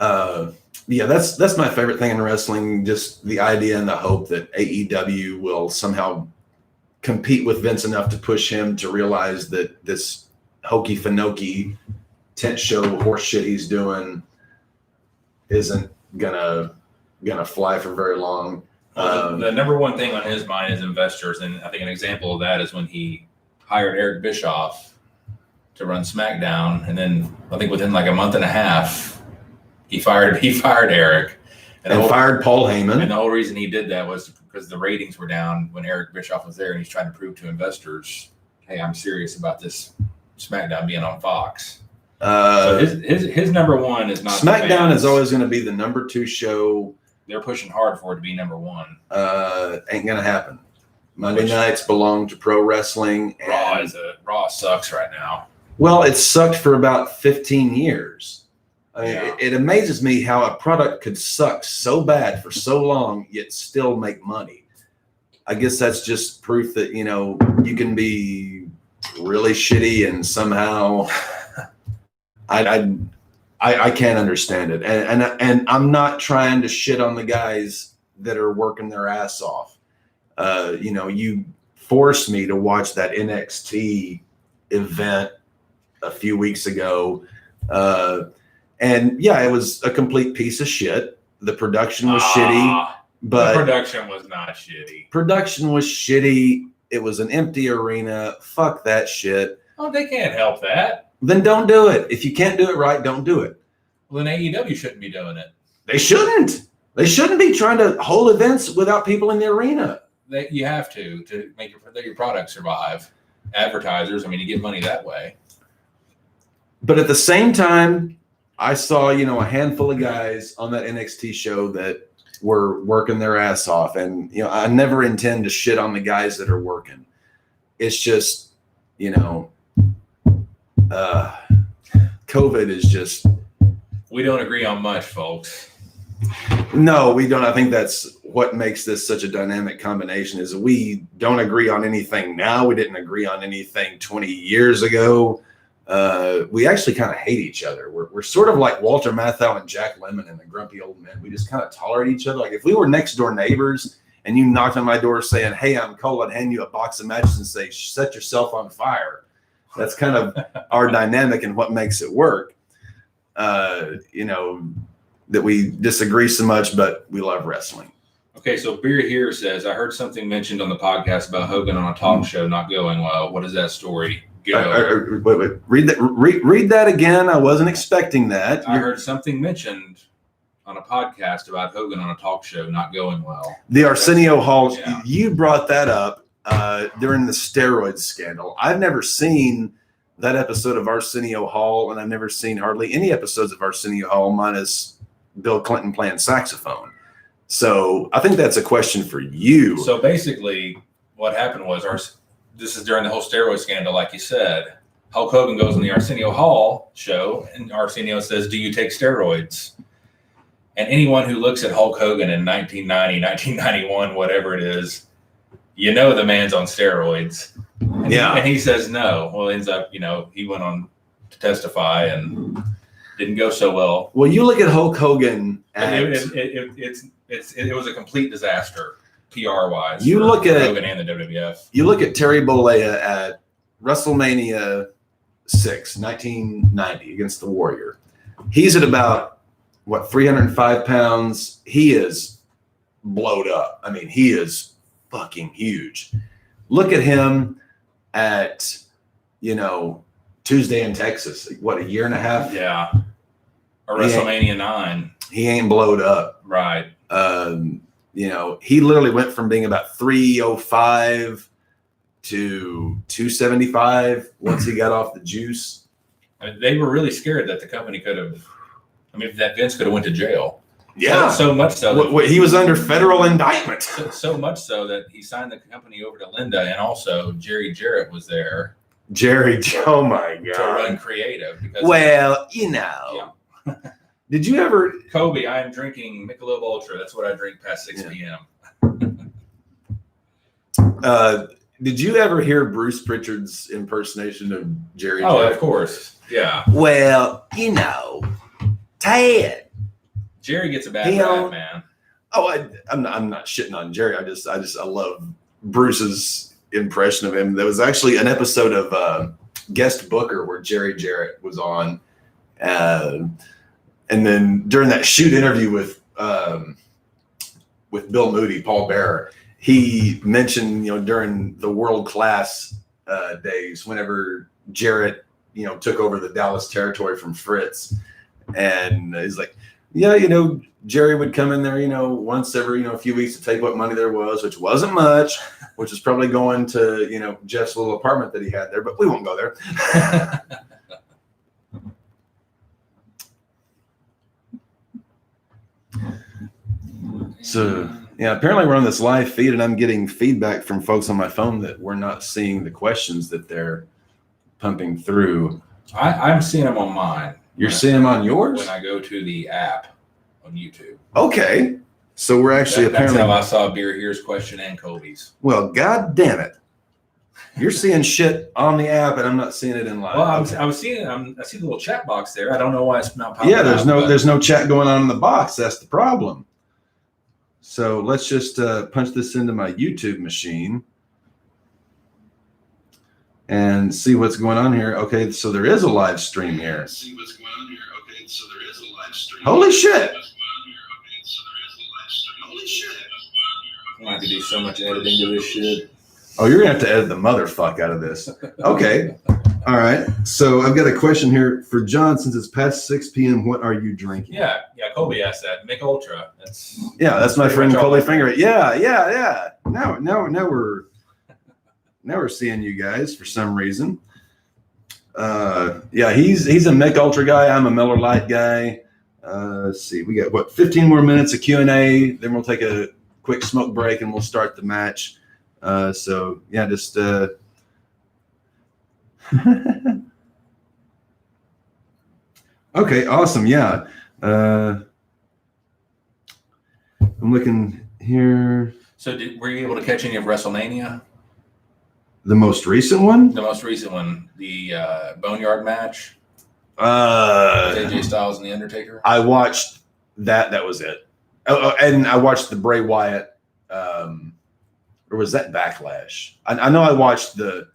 Yeah, that's my favorite thing in wrestling. Just the idea and the hope that AEW will somehow compete with Vince enough to push him to realize that this hokey fanoky tent show horse shit he's doing isn't gonna fly for very long. The number one thing on his mind is investors, and I think an example of that is when he hired Eric Bischoff to run SmackDown, and then I think within like a month and a half, he fired Eric And fired Paul Heyman. And the whole reason he did that was because the ratings were down when Eric Bischoff was there, and he's trying to prove to investors, "Hey, I'm serious about this SmackDown being on Fox." So his number one is not SmackDown is always going to be the number 2 show. They're pushing hard for it to be number 1. Ain't going to happen. Monday nights belong to pro wrestling. Raw sucks right now. Well, it sucked for about 15 years. I mean, Yeah. it amazes me how a product could suck so bad for so long, yet still make money. I guess that's just proof that, you can be really shitty and somehow I I can't understand it. And I'm not trying to shit on the guys that are working their ass off. You forced me to watch that NXT event a few weeks ago. And yeah, it was a complete piece of shit. The production was shitty, but the production was not shitty. Production was shitty. It was an empty arena. Fuck that shit. Oh, they can't help that. Then don't do it. If you can't do it right, don't do it. Well, then AEW shouldn't be doing it. They shouldn't. They shouldn't be trying to hold events without people in the arena. You have to make your product survive. Advertisers, I mean, you get money that way. But at the same time, I saw, a handful of guys on that NXT show that were working their ass off. And, I never intend to shit on the guys that are working. It's just, COVID is just. We don't agree on much, folks. No, we don't. I think that's what makes this such a dynamic combination is we don't agree on anything now. We didn't agree on anything 20 years ago. We actually kind of hate each other. We're sort of like Walter Matthau and Jack Lemmon and the Grumpy Old Men. We just kind of tolerate each other. Like if we were next door neighbors and you knocked on my door saying, "Hey, I'm Cole," I'd hand you a box of matches and say, "Set yourself on fire." That's kind of our dynamic and what makes it work. That we disagree so much, but we love wrestling. Okay, so Beer Here says, I heard something mentioned on the podcast about Hogan on a talk show not going well. What is that story? Wait. Read that again. I wasn't expecting that. I heard something mentioned on a podcast about Hogan on a talk show not going well. The Arsenio Hall, yeah. You brought that up during the steroid scandal. I've never seen that episode of Arsenio Hall, and I've never seen hardly any episodes of Arsenio Hall minus Bill Clinton playing saxophone. So I think that's a question for you. So basically what happened was this is during the whole steroid scandal, like you said. Hulk Hogan goes on the Arsenio Hall show, and Arsenio says, "Do you take steroids?" And anyone who looks at Hulk Hogan in 1990, 1991, whatever it is, the man's on steroids. And he says no. Well, it ends up, he went on to testify and didn't go so well. Well, you look at Hulk Hogan. It was a complete disaster, PR-wise. You look at Hogan and the WWF. You look at Terry Bollea at WrestleMania 6, 1990 against the Warrior. He's at about 305 pounds. He is blowed up. I mean, he is fucking huge. Look at him at Tuesday in Texas. A year and a half? Yeah. Or WrestleMania 9. He ain't blowed up. Right. He literally went from being about 305 to 275 once he got off the juice. I mean, they were really scared that the company that Vince could have went to jail. Yeah. So much so. That he was under federal indictment. So much so that he signed the company over to Linda, and also Jerry Jarrett was there. Oh my God. To run creative. Yeah. Did you ever? Kobe, I am drinking Michelob Ultra. That's what I drink past 6 p.m. Did you ever hear Bruce Pritchard's impersonation of Jerry? Oh, Jarrett? of course. Yeah. Ted. Jerry gets a bad rap, man. Oh, I'm not shitting on Jerry. I love Bruce's impression of him. There was actually an episode of Guest Booker where Jerry Jarrett was on. And then during that shoot interview with Bill Moody, Paul Bearer, he mentioned, during the world class days, whenever Jarrett, took over the Dallas territory from Fritz, and he's like, yeah, Jerry would come in there, once every, a few weeks to take what money there was, which wasn't much, which is probably going to, Jeff's little apartment that he had there, but we won't go there. So, yeah, apparently we're on this live feed and I'm getting feedback from folks on my phone that we're not seeing the questions that they're pumping through. I'm seeing them on mine. You're seeing them on yours? When I go to the app on YouTube. Okay. So we're actually That's apparently. how I saw Beer Here's question and Kobe's. Well, God damn it. You're seeing shit on the app, and I'm not seeing it in live. Well, Okay. I was seeing. I see the little chat box there. I don't know why it's not popping. Yeah, there's up, there's no chat going on in the box. That's the problem. So let's just punch this into my YouTube machine and see what's going on here. Okay, so there is a live stream here. See what's going on here. Okay, so there is a live stream. Holy shit! Holy shit! I'm gonna have to do so much editing to this shit. Oh, you're gonna have to edit the motherfuck out of this. Okay. All right. So I've got a question here for John. Since it's past 6 p.m., what are you drinking? Yeah, Colby asked that. Mick Ultra. That's That's my pretty friend much all Coley I Finger. Yeah. Now we're seeing you guys for some reason. He's a Mick Ultra guy. I'm a Miller Lite guy. Let's see. We got 15 more minutes of Q&A. Then we'll take a quick smoke break and we'll start the match. Just okay, awesome. Yeah. I'm looking here. So were you able to catch any of WrestleMania? The most recent one? The most recent one, the Boneyard match, Uh, AJ Styles and The Undertaker. I watched that. That was it. Oh, and I watched the Bray Wyatt, or was that Backlash? I know I watched the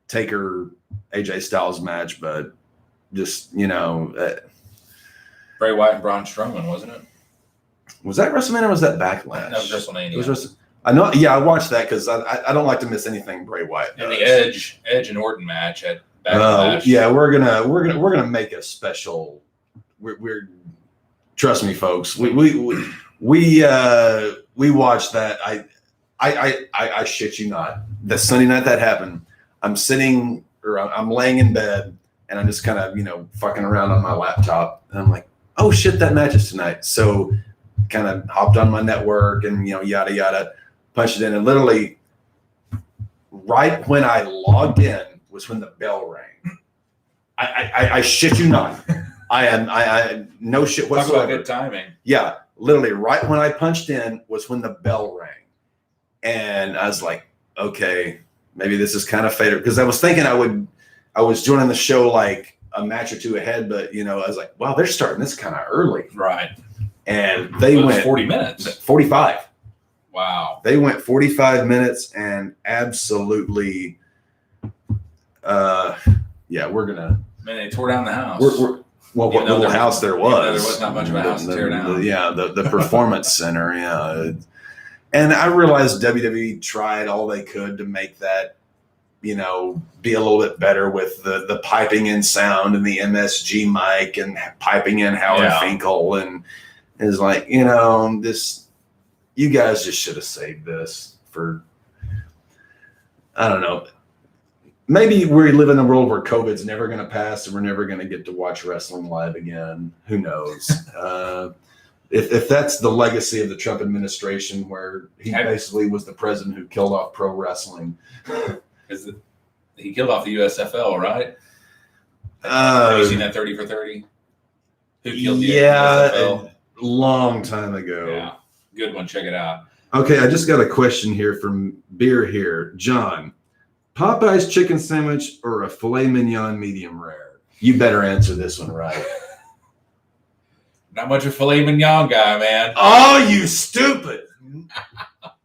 Taker AJ Styles match, but just, Bray Wyatt and Braun Strowman, wasn't it? was that WrestleMania or was that Backlash? That was WrestleMania. It was I know. Yeah, I watched that because I don't like to miss anything Bray Wyatt does. And the Edge and Orton match at Backlash. We're gonna make a special. We're trust me, folks. We watched that. I shit you not. The Sunday night that happened, I'm laying in bed and I'm just kind of fucking around on my laptop and I'm like, oh shit, that match is tonight. So kind of hopped on my network and yada yada, punched it in, and literally right when I logged in was when the bell rang. I shit you not. I no shit Talk whatsoever. about good timing. Yeah, literally right when I punched in was when the bell rang. And I was like, okay, maybe this is kind of fated, because I was thinking I was joining the show like a match or two ahead, but I was like, wow, they're starting this kind of early. Right. And they It was went 40 minutes. 45. Wow. They went 45 minutes and absolutely we're gonna Man, they tore down the house. well, what Even though little there- house there even though was. there was not much of a house to tear down. The performance center, yeah. And I realized WWE tried all they could to make that, be a little bit better with the piping in sound and the MSG mic and piping in Howard Finkel, and is like, this, you guys just should have saved this for, I don't know. Maybe we live in a world where COVID's never going to pass and we're never going to get to watch wrestling live again. Who knows? If that's the legacy of the Trump administration, where he basically was the president who killed off pro wrestling. He killed off the USFL, right? Have you seen that 30 for 30? Who killed the USFL? Long time ago. Yeah, good one. Check it out. Okay, I just got a question here from Beer here. John, Popeye's chicken sandwich or a filet mignon medium rare? You better answer this one right. Not much of a filet mignon guy, man. Oh, you stupid.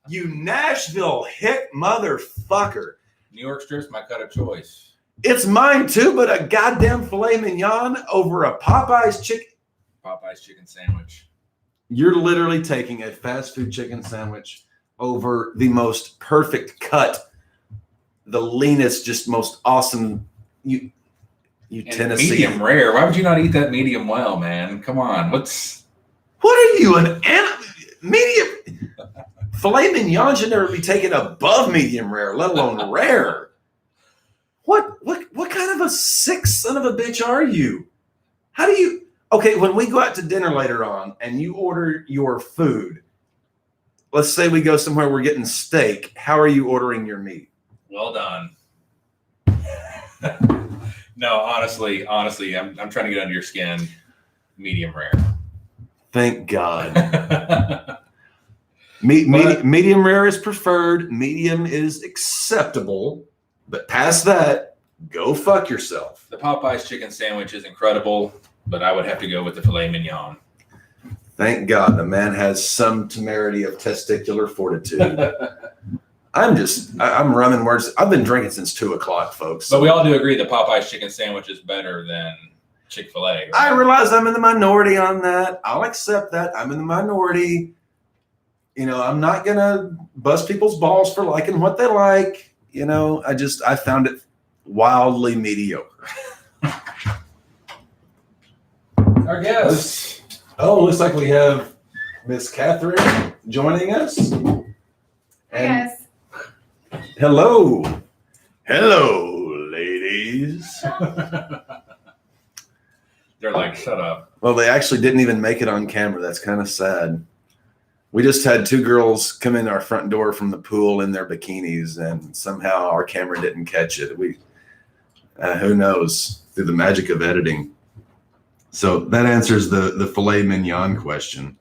You Nashville hick motherfucker. New York strips, my cut of choice. It's mine too, but a goddamn filet mignon over a Popeye's chicken. Popeye's chicken sandwich. You're literally taking a fast food chicken sandwich over the most perfect cut, the leanest, just most awesome. You And Tennessee. medium rare. Why would you not eat that medium well, man? Come on. What are you, medium? Filet mignon should never be taken above medium rare, let alone rare. What kind of a sick son of a bitch are you? How do you? Okay, when we go out to dinner later on and you order your food, let's say we go somewhere we're getting steak. How are you ordering your meat? Well done. No, honestly, I'm trying to get under your skin. Medium rare. Thank God. Medium rare is preferred. Medium is acceptable. But past that, go fuck yourself. The Popeyes chicken sandwich is incredible, but I would have to go with the filet mignon. Thank God the man has some temerity of testicular fortitude. I'm running words. I've been drinking since 2:00, folks. But we all do agree the Popeyes chicken sandwich is better than Chick-fil-A. Right? I realize I'm in the minority on that. I'll accept that. I'm in the minority. You know, I'm not going to bust people's balls for liking what they like. You know, I found it wildly mediocre. Our guest. Oh, looks like we have Miss Catherine joining us. And hello. Hello, ladies. They're like, shut up. Well, they actually didn't even make it on camera. That's kind of sad. We just had two girls come in our front door from the pool in their bikinis, and somehow our camera didn't catch it. Who knows, through the magic of editing. So that answers the filet mignon question.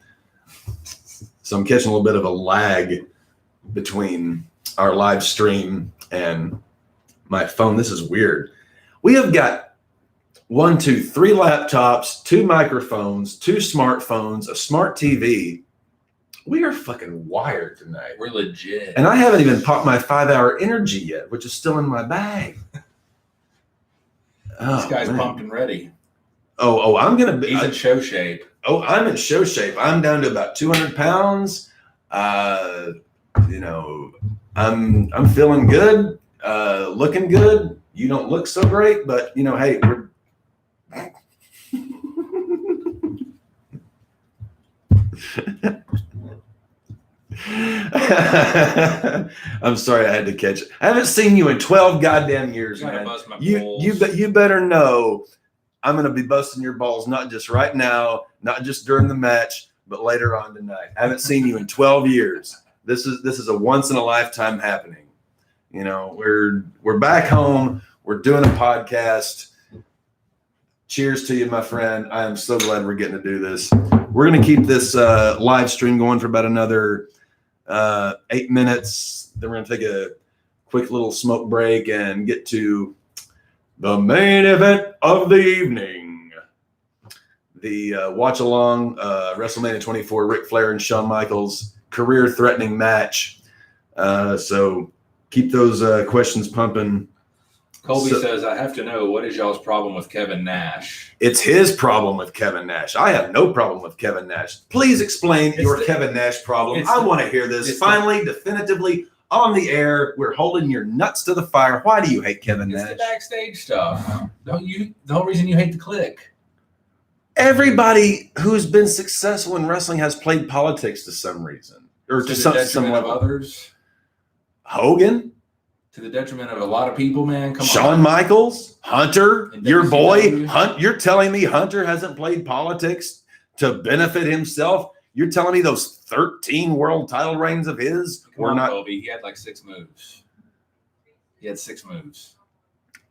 So I'm catching a little bit of a lag between our live stream and my phone. This is weird. We have got 3 laptops, 2 microphones, 2 smartphones, a smart TV. We are fucking wired tonight. We're legit. And I haven't even popped my 5-hour energy yet, which is still in my bag. This guy's man. pumped and ready. Oh, I'm going to be. He's in show shape. Oh, I'm in show shape. I'm down to about 200 pounds. You know, I'm feeling good, looking good. You don't look so great, but you know, hey, we're. I'm sorry I had to catch it. I haven't seen you in 12 goddamn years, man. You better know I'm going to be busting your balls, not just right now, not just during the match, but later on tonight. I haven't seen you in 12 years. This is a once in a lifetime happening. You know, we're back home. We're doing a podcast. Cheers to you, my friend. I am so glad we're getting to do this. We're going to keep this live stream going for about another 8 minutes. Then we're going to take a quick little smoke break and get to the main event of the evening. The watch along WrestleMania 24, Ric Flair and Shawn Michaels career-threatening match. So keep those questions pumping. Colby says, I have to know, what is y'all's problem with Kevin Nash? It's his problem with Kevin Nash. I have no problem with Kevin Nash. Please explain your Kevin Nash problem. I want to hear this. Finally, definitively, on the air. We're holding your nuts to the fire. Why do you hate Kevin Nash? It's the backstage stuff. The whole reason you hate the Click. Everybody who's been successful in wrestling has played politics to some reason. Or to some level. Of others. Hogan? To the detriment of a lot of people, man. Come on. Shawn Michaels, Hunter, your boy. WCW. You're telling me Hunter hasn't played politics to benefit himself? You're telling me those 13 world title reigns of his were not? Colby. He had like 6 moves. He had 6 moves.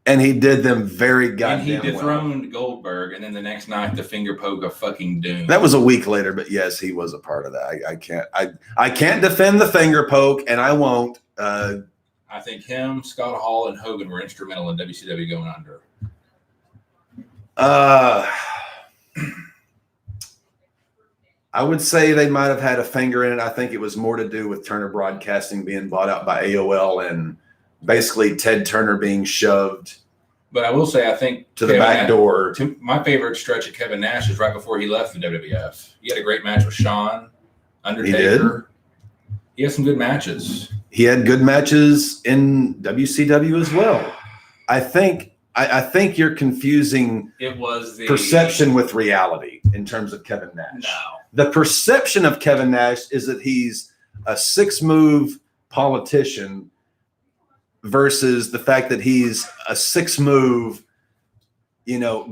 And he did them very goddamn well. And he dethroned Goldberg, and then the next night the finger poke of fucking doom. That was a week later, but yes, he was a part of that. I can't defend the finger poke, and I won't. I think him, Scott Hall, and Hogan were instrumental in WCW going under. I would say they might have had a finger in it. I think it was more to do with Turner Broadcasting being bought out by AOL and basically Ted Turner being shoved. But I will say, I think to the back door. My favorite stretch of Kevin Nash is right before he left the WWF. He had a great match with Shawn, Undertaker. He had some good matches. He had good matches in WCW as well. I think you're confusing the perception with reality in terms of Kevin Nash. No. The perception of Kevin Nash is that he's a 6-move politician versus the fact that he's a 6-move,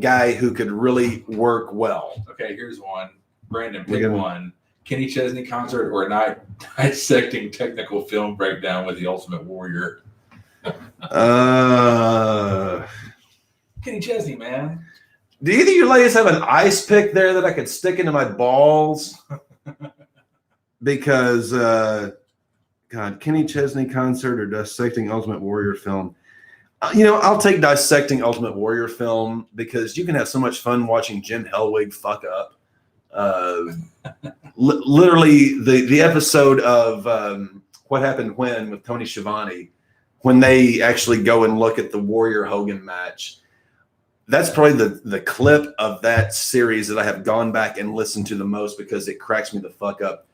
guy who could really work well. Okay, here's one. Brandon, pick one. Kenny Chesney concert or a night dissecting technical film breakdown with the Ultimate Warrior? Kenny Chesney, man. Do either of you ladies have an ice pick there that I could stick into my balls? Because, God, Kenny Chesney concert or dissecting Ultimate Warrior film. I'll take dissecting Ultimate Warrior film because you can have so much fun watching Jim Hellwig fuck up. Literally, the episode of What Happened When with Tony Schiavone, when they actually go and look at the Warrior Hogan match. That's probably the clip of that series that I have gone back and listened to the most because it cracks me the fuck up.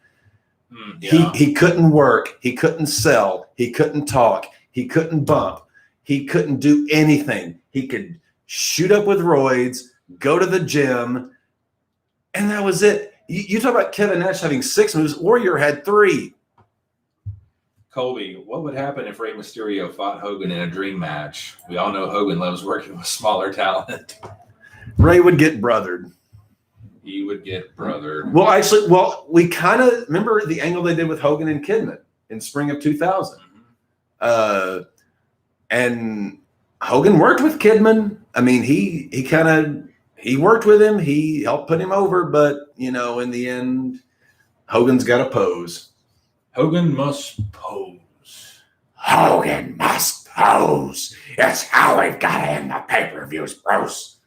Yeah. He couldn't work. He couldn't sell. He couldn't talk. He couldn't bump. He couldn't do anything. He could shoot up with roids, go to the gym, and that was it. You talk about Kevin Nash having 6 moves. Warrior had 3. Colby, what would happen if Rey Mysterio fought Hogan in a dream match? We all know Hogan loves working with smaller talent. Ray would get brothered. He would get brothered. Well, we kind of remember the angle they did with Hogan and Kidman in spring of 2000. And Hogan worked with Kidman. I mean, he worked with him. He helped put him over, but in the end, Hogan's got to pose. Hogan must pose. Hogan must pose. It's how we've got to end the pay-per-views, bros.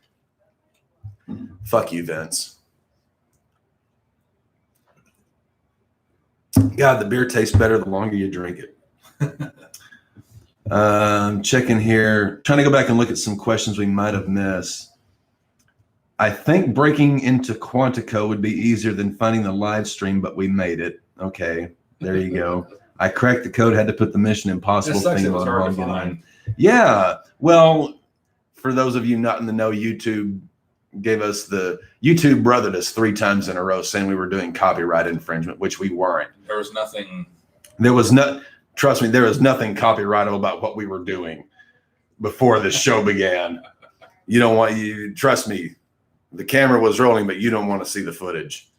Fuck you, Vince. God, the beer tastes better the longer you drink it. Checking here, trying to go back and look at some questions we might have missed. I think breaking into Quantico would be easier than finding the live stream, but we made it. Okay, there you go. I cracked the code, had to put the Mission Impossible thing on. Hard to find. Yeah, well, for those of you not in the know, YouTube brothered us 3 times in a row saying we were doing copyright infringement, which we weren't. There was nothing. Trust me, there was nothing copyrightable about what we were doing before the show began. Trust me, the camera was rolling, but you don't want to see the footage.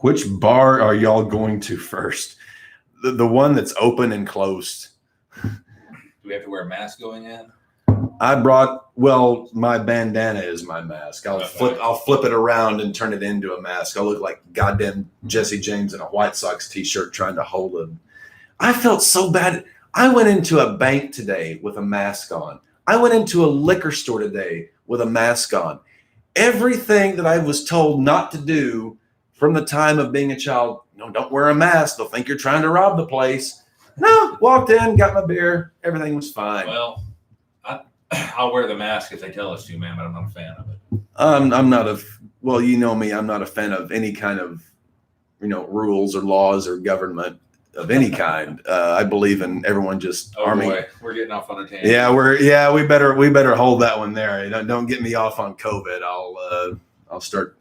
Which bar are y'all going to first? The one that's open and closed. Do we have to wear a mask going in? My bandana is my mask. I'll flip it around and turn it into a mask. I'll look like goddamn Jesse James in a White Sox t-shirt trying to hold him. I felt so bad. I went into a bank today with a mask on. I went into a liquor store today with a mask on. Everything that I was told not to do from the time of being a child, don't wear a mask. They'll think you're trying to rob the place. No, walked in, got my beer. Everything was fine. Well, I'll wear the mask if they tell us to, man, but I'm not a fan of it. I'm not you know me, I'm not a fan of any kind of, rules or laws or government of any kind. I believe in everyone just arming. Boy, we're getting off on a tangent. Yeah, we better hold that one there. Don't get me off on COVID. I'll start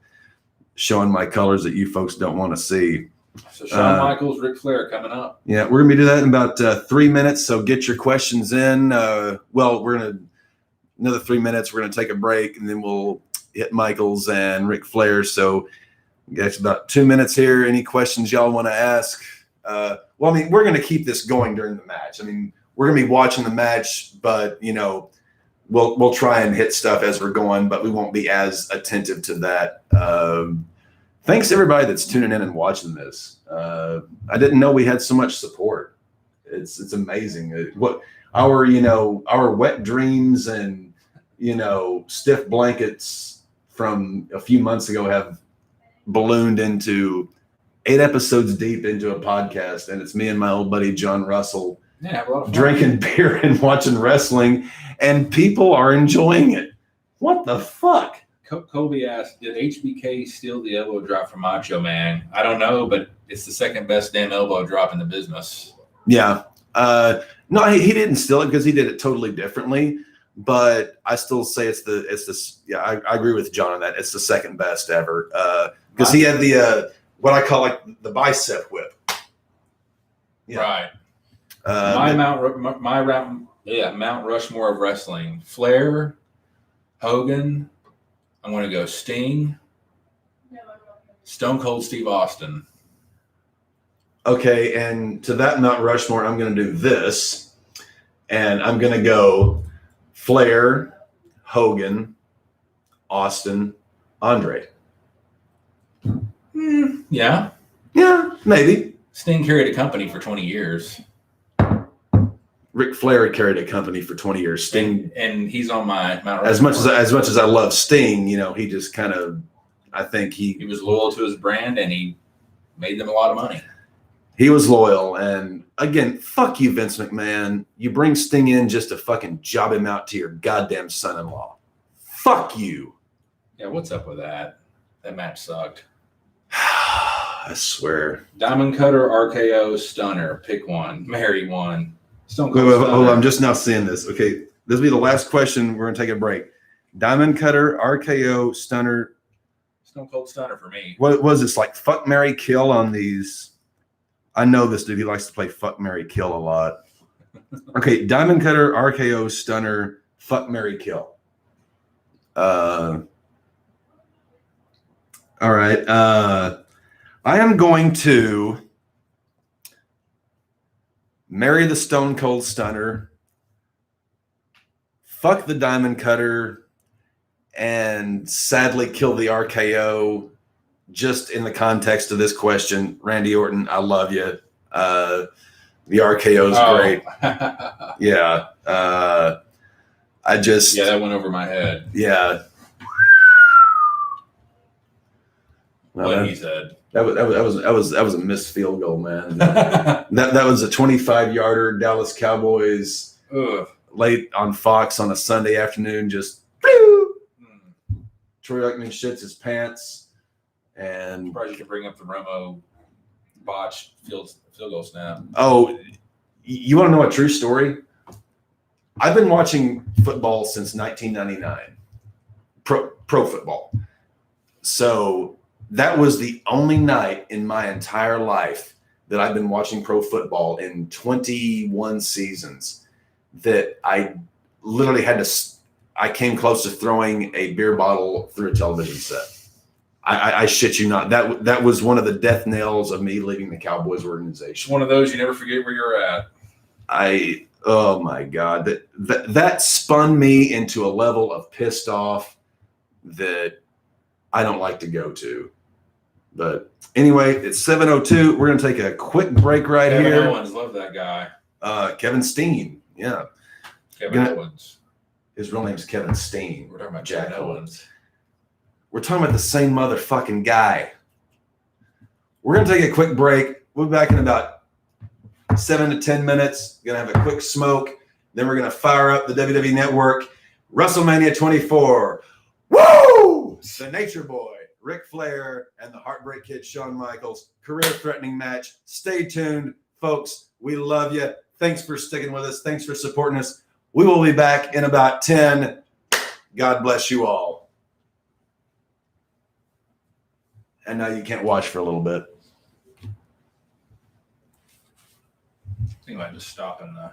showing my colors that you folks don't want to see. So Shawn Michaels, Ric Flair coming up. Yeah, we're gonna do that in about 3 minutes. So get your questions in. We're gonna another 3 minutes. We're gonna take a break and then we'll hit Michaels and Ric Flair. So it's about 2 minutes here. Any questions y'all want to ask? We're gonna keep this going during the match. We're gonna be watching the match, but we'll try and hit stuff as we're going, but we won't be as attentive to that. Thanks to everybody that's tuning in and watching this. I didn't know we had so much support. It's amazing. What our wet dreams and stiff blankets from a few months ago have ballooned into 8 episodes deep into a podcast, and it's me and my old buddy John Russell drinking beer and watching wrestling, and people are enjoying it. What the fuck? Colby asked, did HBK steal the elbow drop from Macho Man? I don't know, but it's the second best damn elbow drop in the business. Yeah. No, he didn't steal it because he did it totally differently. But I still say I agree with John on that. It's the second best ever. Because he had the what I call like the bicep whip. Yeah. Right. Mount Rushmore of wrestling. Flair, Hogan. I'm going to go Sting, Stone Cold Steve Austin. Okay, and to that Mount Rushmore, I'm going to do this, and I'm going to go Flair, Hogan, Austin, Andre. Yeah, maybe. Sting carried a company for 20 years. Ric Flair carried a company for 20 years. Sting, and he's on my Mount as much Rushmore. as I love Sting, you know, he just kind of, I think He was loyal to his brand, and he made them a lot of money. he was loyal. And again, fuck you, Vince McMahon. You bring Sting in just to fucking job him out to your goddamn son-in-law. Fuck you. Yeah, what's up with that? That match sucked. I swear. Diamond Cutter, RKO, Stunner. Pick one. Marry one. Stone Wait, Cold hold on. Stunner. I'm just now seeing this. Okay. This will be the last question. We're going to take a break. Diamond Cutter, RKO, Stunner. Stone Cold Stunner for me. What was this, like fuck, marry, kill on these? I know this dude. He likes to play fuck, marry, kill a lot. Okay. Diamond Cutter, RKO, Stunner, fuck, marry, kill. All right. I am going to marry the Stone Cold Stunner, fuck the Diamond Cutter, and sadly kill the RKO. Just in the context of this question, Randy Orton, I love you. The RKO is great. Yeah. I just, Yeah, that went over my head. yeah. What he said. That was a missed field goal, man. That was a 25-yarder. Dallas Cowboys Ugh. late on Fox on a Sunday afternoon. Just Troy Aikman shits his pants, and Surprised you could bring up the Romo botched field goal snap. oh, you want to know a true story? I've been watching football since 1999, pro football. So that was the only night in my entire life that I've been watching pro football in 21 seasons that I literally I came close to throwing a beer bottle through a television set. I shit you not. That was one of the death nails of me leaving the Cowboys It's organization. one of those you never forget where you're at. Oh my God, that spun me into a level of pissed off that I don't like to go to. But anyway, it's 7:02. We're gonna take a quick break right Kevin here. Owens, love that guy. Kevin Steen, yeah, Kevin Gonna- Owens. his real name's Kevin Steen. We're talking about Jack Kevin Owens. We're talking about the same motherfucking guy. We're gonna take a quick break. We'll be back in about 7 to 10 minutes. Gonna have a quick smoke. Then we're gonna fire up the WWE Network. WrestleMania 24. Woo! The Nature Boy, Ric Flair, and the Heartbreak Kid, Shawn Michaels. Career-threatening match. Stay tuned, folks. We love you. Thanks for sticking with us. Thanks for supporting us. We will be back in about 10. God bless you all. And now you can't watch for a little bit. Think about just stopping the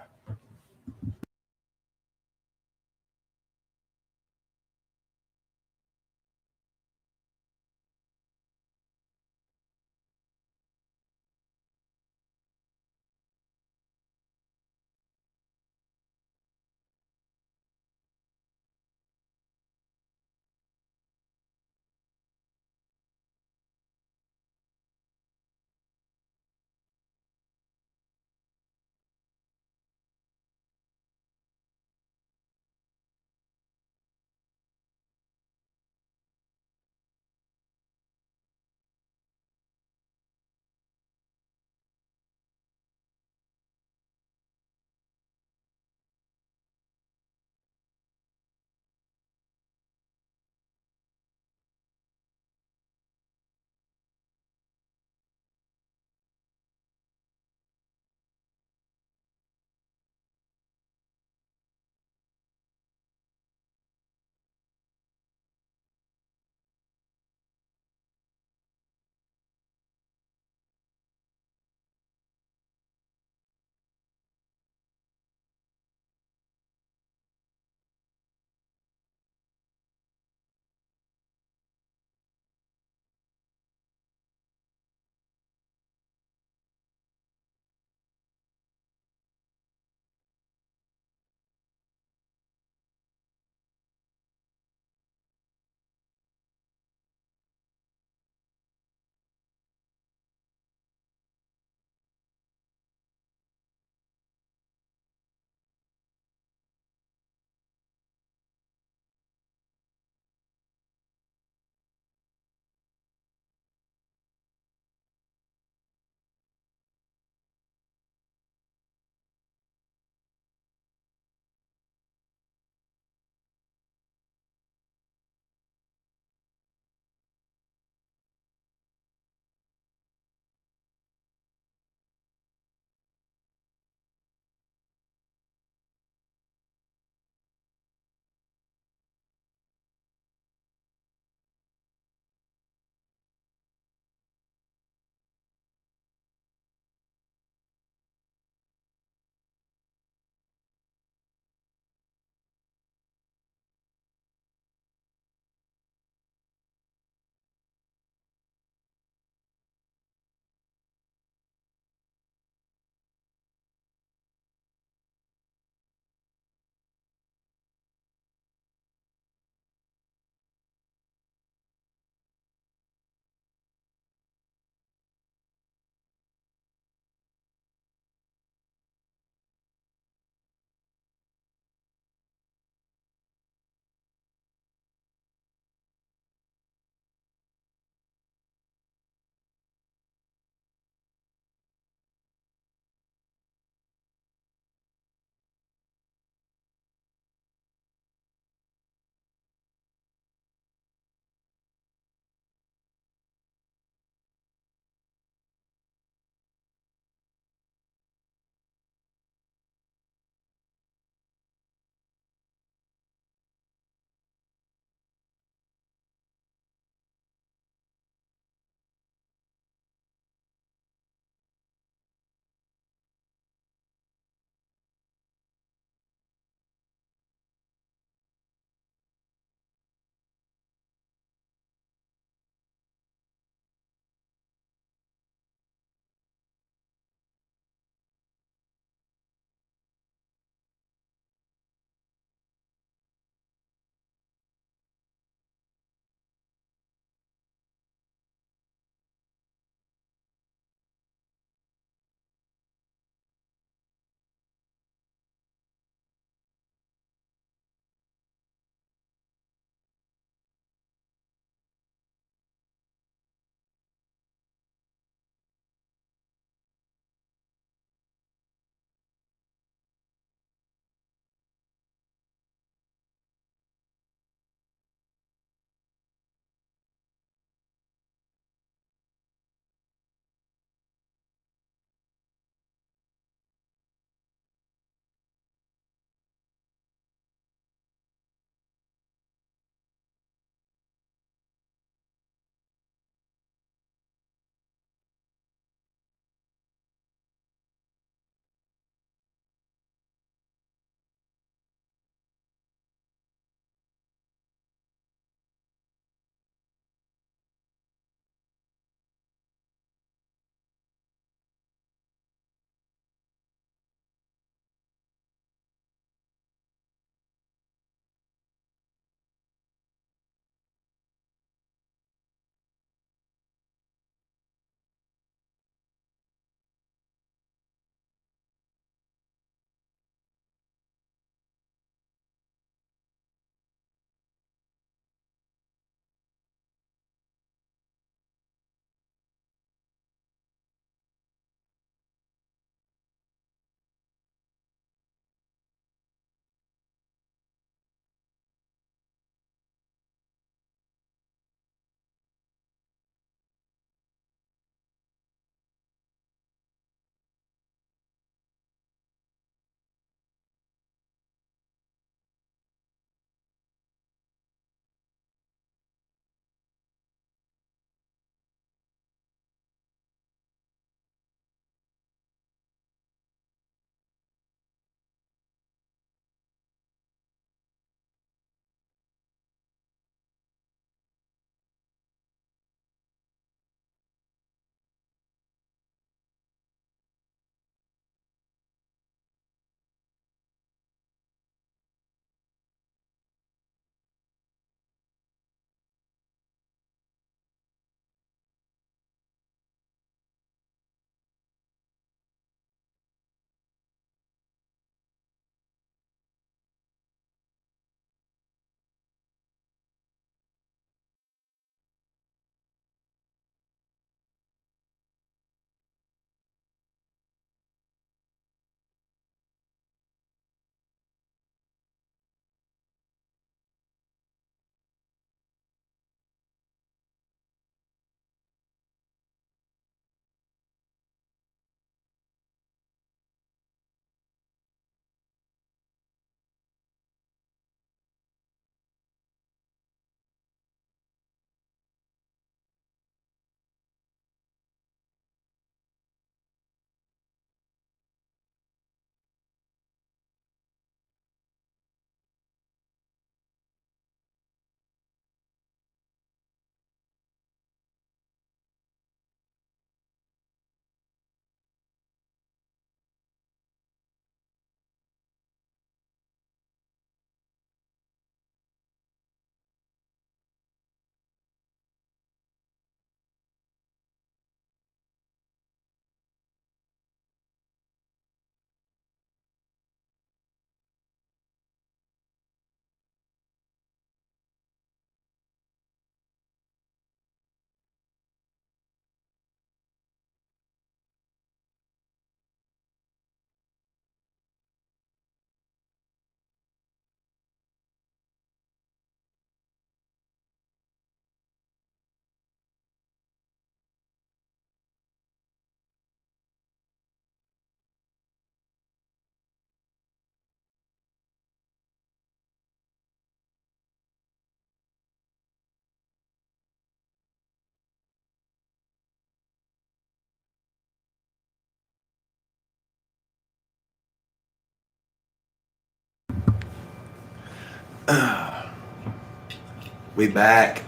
We back.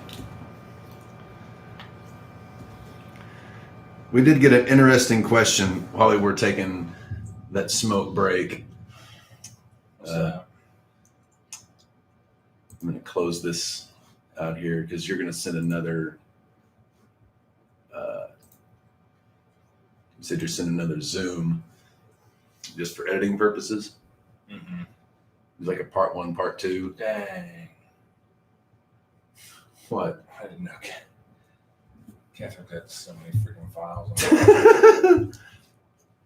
We did get an interesting question while we were taking that smoke break. I'm going to close this out here because you're going to send another. You said you're sending another Zoom just for editing purposes. Mm-hmm. Like a part 1, part 2. Dang. What? I didn't know. Catherine got so many freaking files.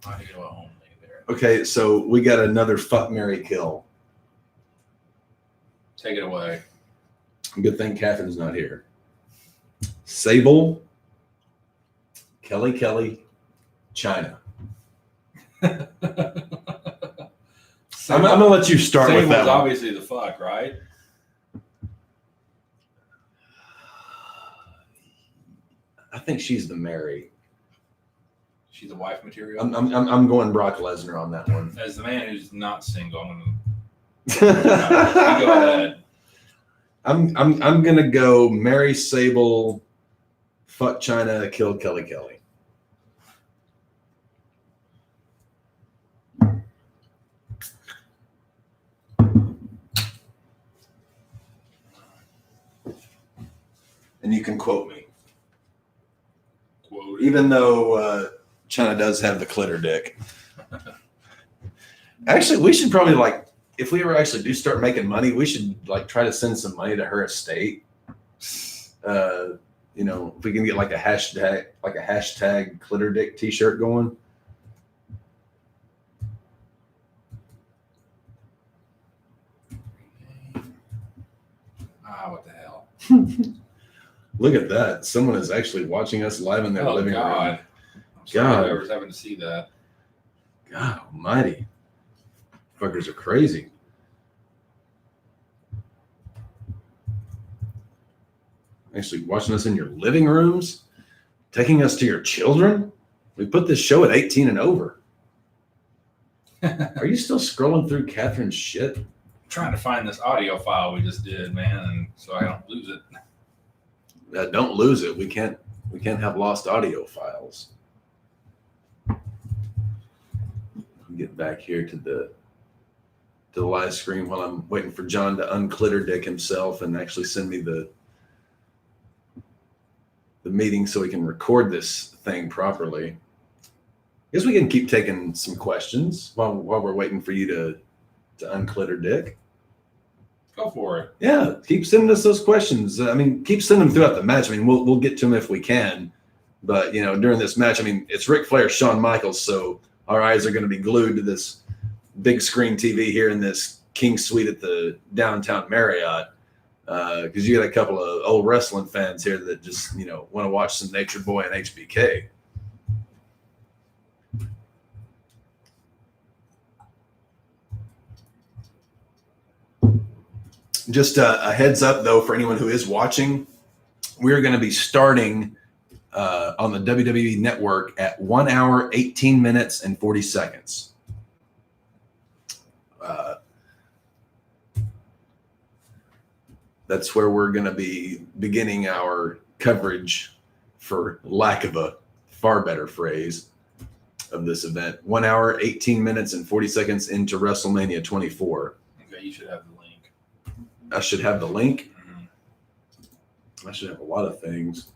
I need to go home there. Okay, so we got another fuck, marry, kill. Take it away. Good thing Catherine's not here. Sable, Kelly, China. I'm gonna let you start with that one. Obviously the fuck, right? I think she's the Mary. She's a wife material. I'm going Brock Lesnar on that one. As the man who's not single, I'm gonna go ahead. I'm gonna go Mary Sable, fuck China, kill Kelly. And you can quote me. Quote. Even though China does have the clitter dick. Actually, we should probably if we ever actually do start making money, we should try to send some money to her estate. If we can get a hashtag clitter dick t-shirt going. What the hell? Look at that. Someone is actually watching us live in their living room. I'm sorry whoever's having to see that. God almighty. Fuckers are crazy. Actually watching us in your living rooms, taking us to your children. We put this show at 18 and over. Are you still scrolling through Catherine's shit? I'm trying to find this audio file we just did, man, and so I don't lose it. Don't lose it. We can't have lost audio files. Get back here to the live screen while I'm waiting for John to unclitter dick himself and actually send me the meeting so we can record this thing properly. I guess we can keep taking some questions while we're waiting for you to unclitter dick. Go for it. Yeah, keep sending us those questions. Keep sending them throughout the match. We'll get to them if we can. But, during this match, it's Ric Flair, Shawn Michaels, so our eyes are going to be glued to this big screen TV here in this King Suite at the downtown Marriott. Because you got a couple of old wrestling fans here that just, want to watch some Nature Boy and HBK. Just a heads up, though, for anyone who is watching, we're going to be starting on the WWE Network at 1 hour, 18 minutes, and 40 seconds. That's where we're going to be beginning our coverage, for lack of a far better phrase, of this event. 1 hour, 18 minutes, and 40 seconds into WrestleMania 24. Okay, you should have the link. I should have the link. Mm-hmm. I should have a lot of things.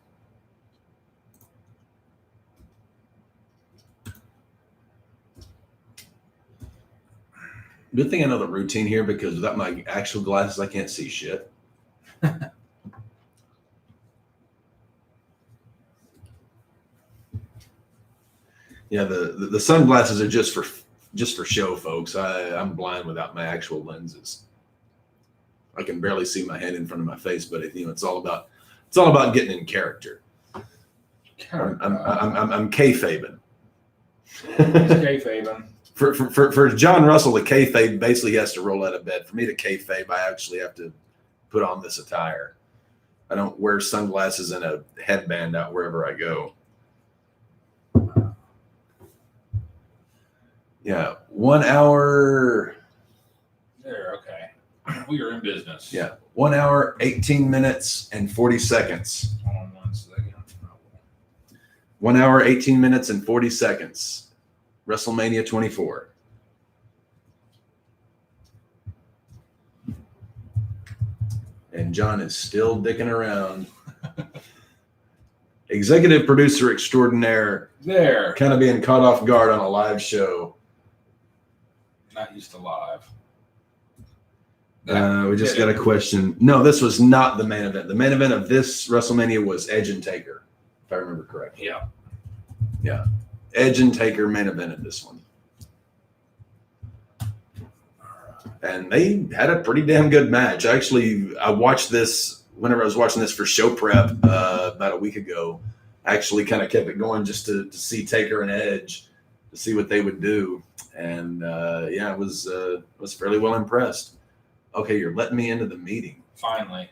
Good thing I know the routine here, because without my actual glasses, I can't see shit. Yeah, the sunglasses are just for show, folks. I'm blind without my actual lenses. I can barely see my hand in front of my face, but it's all about getting in character. I'm kayfabing. He's kayfabing. For John Russell, the kayfabe basically has to roll out of bed. For me to kayfabe, I actually have to put on this attire. I don't wear sunglasses and a headband out wherever I go. Yeah, 1 hour. There, okay. We are in business. Yeah. 1 hour, 18 minutes, and 40 seconds. Hold on 1 second. 1 hour, 18 minutes, and 40 seconds. WrestleMania 24. And John is still dicking around. Executive producer extraordinaire, There. kind of being caught off guard on a live show. Not used to live. We just got a question. No, this was not the main event. The main event of this WrestleMania was Edge and Taker, if I remember correctly. Yeah. Edge and Taker main evented this one. And they had a pretty damn good match. I watched this whenever I was watching this for show prep about a week ago. I actually kind of kept it going just to see Taker and Edge, to see what they would do. And I was fairly well impressed. Okay, you're letting me into the meeting. Finally.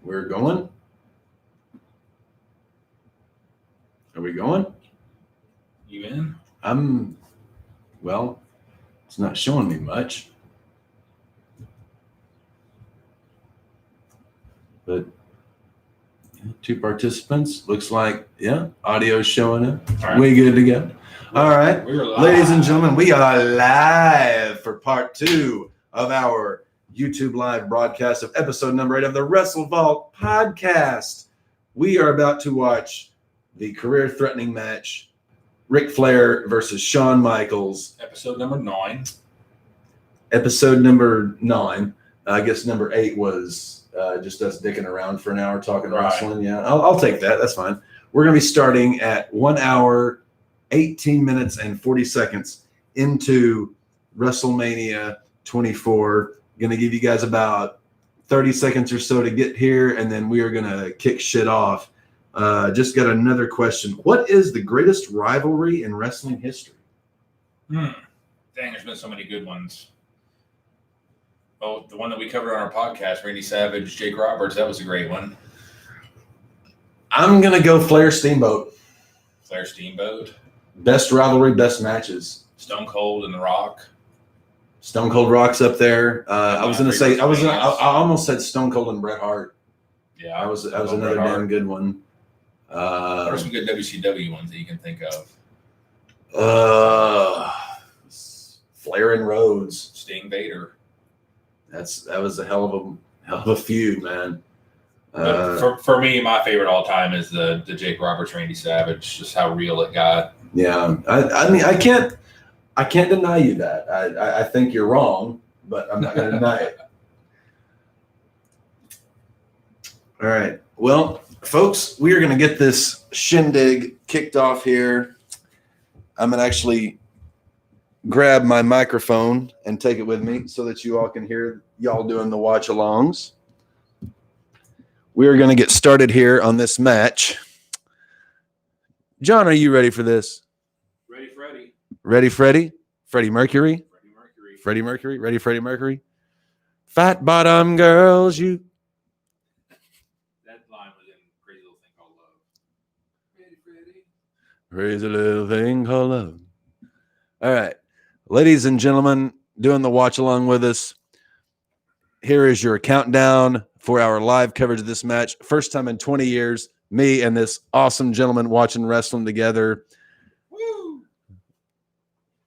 We're going? Are we going? You in? It's not showing me much. But 2 participants. Looks like, audio's showing up. All right. We good to go. All right. We're live. Ladies and gentlemen, we are live for part 2 of our YouTube live broadcast of episode number 8 of the Wrestle Vault podcast. We are about to watch the career-threatening match, Ric Flair versus Shawn Michaels. Episode number 9. Episode number 9. I guess number 8 was just us dicking around for an hour talking Right. wrestling. Yeah, I'll take that. That's fine. We're going to be starting at 1 hour, 18 minutes, and 40 seconds into WrestleMania 24. Going to give you guys about 30 seconds or so to get here, and then we are going to kick shit off. Just got another question. What is the greatest rivalry in wrestling history? Dang, there's been so many good ones. Oh, the one that we covered on our podcast, Randy Savage, Jake Roberts, that was a great one. I'm going to go Flair Steamboat. Flair Steamboat, Best rivalry, best matches. Stone Cold and The Rock. Stone Cold Rock's up there. I was going to say, I WrestleManias. almost said Stone Cold and Bret Hart. Yeah, That was Bret another Hart. damn good one. What are some good WCW ones that you can think of? Flair and Rhodes. Sting, Vader. That was a hell of a feud, man. But for me, my favorite all time is the Jake Roberts, Randy Savage. Just how real it got. Yeah, I mean, I can't deny you that. I think you're wrong, but I'm not going to deny it. All right. Well, folks, we are going to get this shindig kicked off here. I'm going to actually grab my microphone and take it with me so that you all can hear y'all doing the watch alongs. We are going to get started here on this match. John, are you ready for this? Ready, Freddie. Ready, Freddie? Freddie Mercury? Freddie Mercury. Freddie Mercury? Ready, Freddie Mercury? Fat bottom girls, you. That line was in Crazy Little Thing Called Love. Ready, Freddie. Crazy little thing called love. All right. Ladies and gentlemen, doing the watch along with us. Here is your countdown for our live coverage of this match. First time in 20 years, me and this awesome gentleman watching wrestling together. Woo!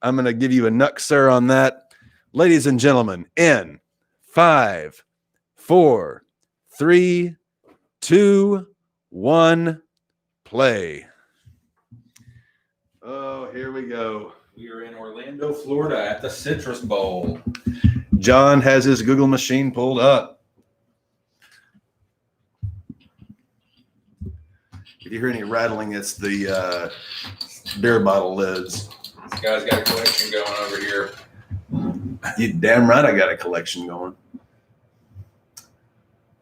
I'm going to give you a nut, sir, on that. Ladies and gentlemen, in 5, 4, 3, 2, 1, play. Oh, here we go. We are in Orlando, Florida at the Citrus Bowl. John has his Google machine pulled up. If you hear any rattling, it's the beer bottle lids. This guy's got a collection going over here. You damn right I got a collection going.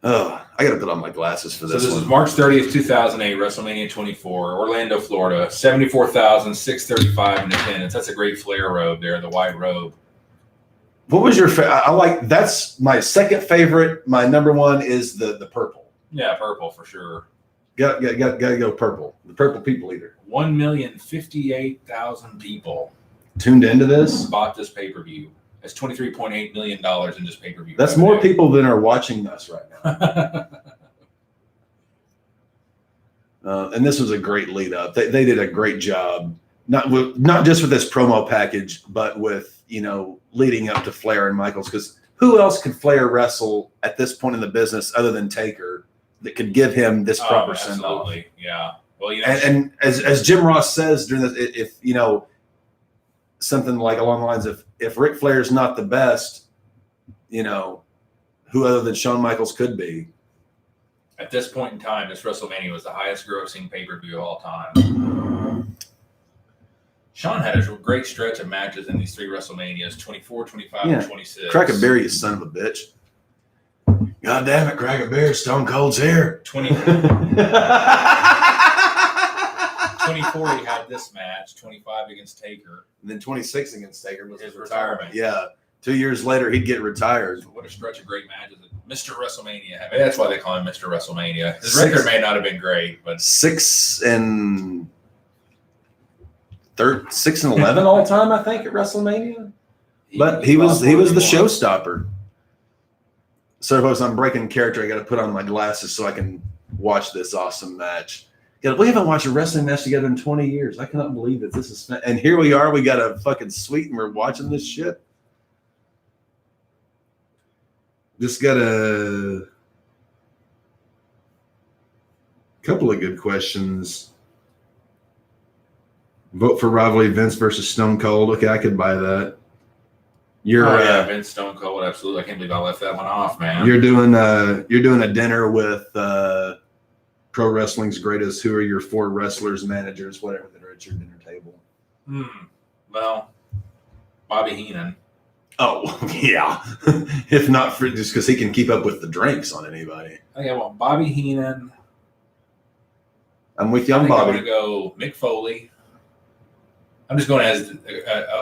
Oh, I got to put on my glasses for So this this one. is March 30th, 2008, WrestleMania 24, Orlando, Florida. 74,635 in attendance. That's a great Flair robe there, the white robe. What was your I like that's my second favorite. My number one is the purple. Yeah, purple for sure. Got to go purple. The purple people eater. 1,058,000 people Tuned into this. bought this pay-per-view. That's $23.8 million in just pay-per-view. That's revenue. more people than are watching us right now. And this was a great lead up. They did a great job, not just with this promo package, but with leading up to Flair and Michaels. Because who else could Flair wrestle at this point in the business other than Taker that could give him this proper send off? Absolutely, yeah. Well, And as Jim Ross says during this, if something like along the lines of if Ric Flair's not the best, who other than Shawn Michaels could be? at this point in time, this WrestleMania was the highest grossing pay-per-view of all time. Shawn had a great stretch of matches in these three WrestleManias, 24, 25, Yeah. and 26. Crack a beer, you son of a bitch. God damn it, crack a beer. Stone Cold's here. 24, he had this match, 25 against Taker. And then 26 against Taker was His his retirement. retirement. Yeah. 2 years later, he'd get retired. What a stretch of great matches that Mr. WrestleMania had. Maybe that's why they call him Mr. WrestleMania. His Six- record may not have been great, but 6 and 11 all time, I think, at WrestleMania. But he was the showstopper. So, folks, I'm breaking character. I got to put on my glasses so I can watch this awesome match. Yeah, we haven't watched a wrestling match together in 20 years. I cannot believe that this is. And here we are. We got a fucking suite, and we're watching this shit. Just got a couple of good questions. Vote for rivalry Vince versus Stone Cold. Okay, I could buy that. You're Vince Stone Cold, absolutely. I can't believe I left that one off, man. you're doing a dinner with pro wrestling's greatest. Who are your 4 wrestlers, managers, whatever that are at your dinner table? Well, Bobby Heenan. Oh yeah, if not for just because he can keep up with the drinks on anybody. I think I want Bobby Heenan. I'm with you I on think I'm going Bobby. to go Mick Foley. I'm just going as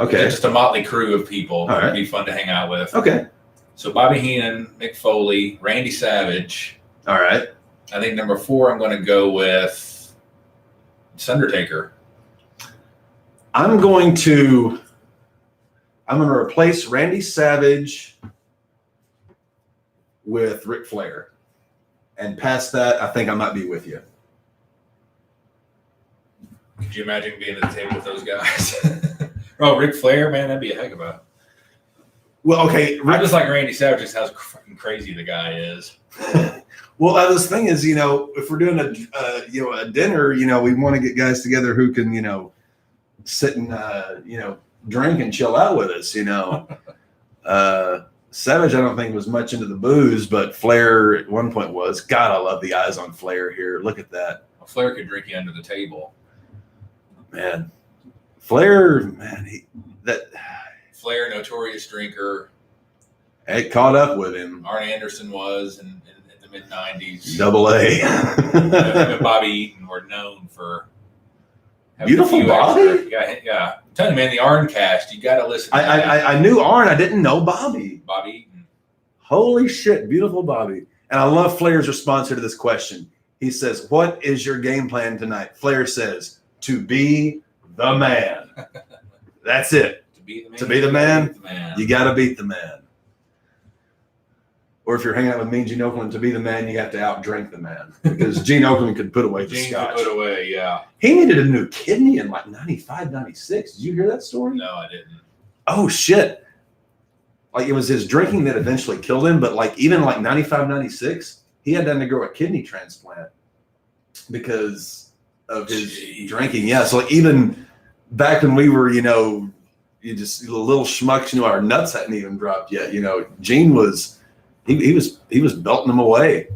Okay. just a motley crew of people. All right. It'd be fun to hang out with. Okay, So Bobby Heenan, Mick Foley, Randy Savage. all right. I think number 4, I'm going to go with Undertaker. I'm going to replace Randy Savage with Ric Flair, and past that, I think I might be with you. Could you imagine being at the table with those guys? Oh, Ric Flair, man, that'd be a heck of a. Well, okay. I just like Randy Savage, just how fucking crazy the guy is. Well, this thing is, if we're doing a dinner, we want to get guys together who can, sit and, drink and chill out with us, Savage, I don't think was much into the booze, but Flair at one point was. God, I love the eyes on Flair here. Look at that. Well, Flair could drink you under the table. Man. Flair, Flair, notorious drinker. it caught up with him. Arn Anderson was in the mid '90s. Double A. Him and Bobby Eaton were known for having Beautiful a few Bobby? extra- yeah. I'm telling you, man, the Arn cast, you got to listen. To I knew Arn. I didn't know Bobby. Bobby Eaton. Holy shit, beautiful Bobby. And I love Flair's response to this question. He says, "What is your game plan tonight?" Flair says, "To be the man." That's it. To be the man. To be the man? Beat the man. You got to beat the man. Or if you're hanging out with me, Gene Oakland, to be the man, you have to outdrink the man. Because Gene Oakland could put away the Gene scotch. put away, yeah. He needed a new kidney in like 95, 96. Did you hear that story? No, I didn't. Oh, shit. Like it was his drinking that eventually killed him. But like even like 95, 96, he had to undergo a kidney transplant because of his Jeez. drinking. Yeah. So like even back when we were, you just little schmucks, our nuts hadn't even dropped yet. Gene was, he was belting them away.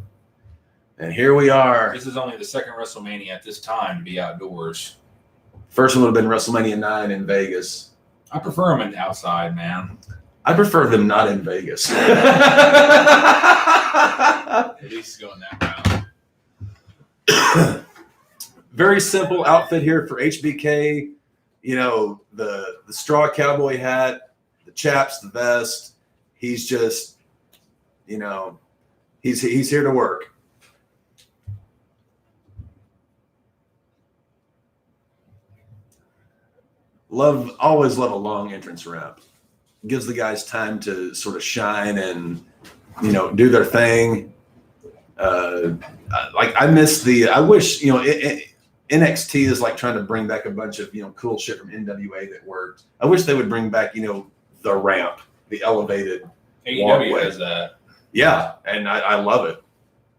And here we are. This is only the second WrestleMania at this time to be outdoors. First one would have been WrestleMania 9 in Vegas. I prefer them outside, man. I prefer them not in Vegas. At least going that route. Very simple outfit here for HBK. You know, the straw cowboy hat, the chaps, the vest. He's just, you know, he's here to work. Always love a long entrance ramp. Gives the guys time to sort of shine and, you know, do their thing. Like I wish, you know, NXT is like trying to bring back a bunch of, you know, cool shit from NWA that worked. I wish they would bring back, you know, the ramp, the elevated AEW walkway. has that. Yeah, and I love it,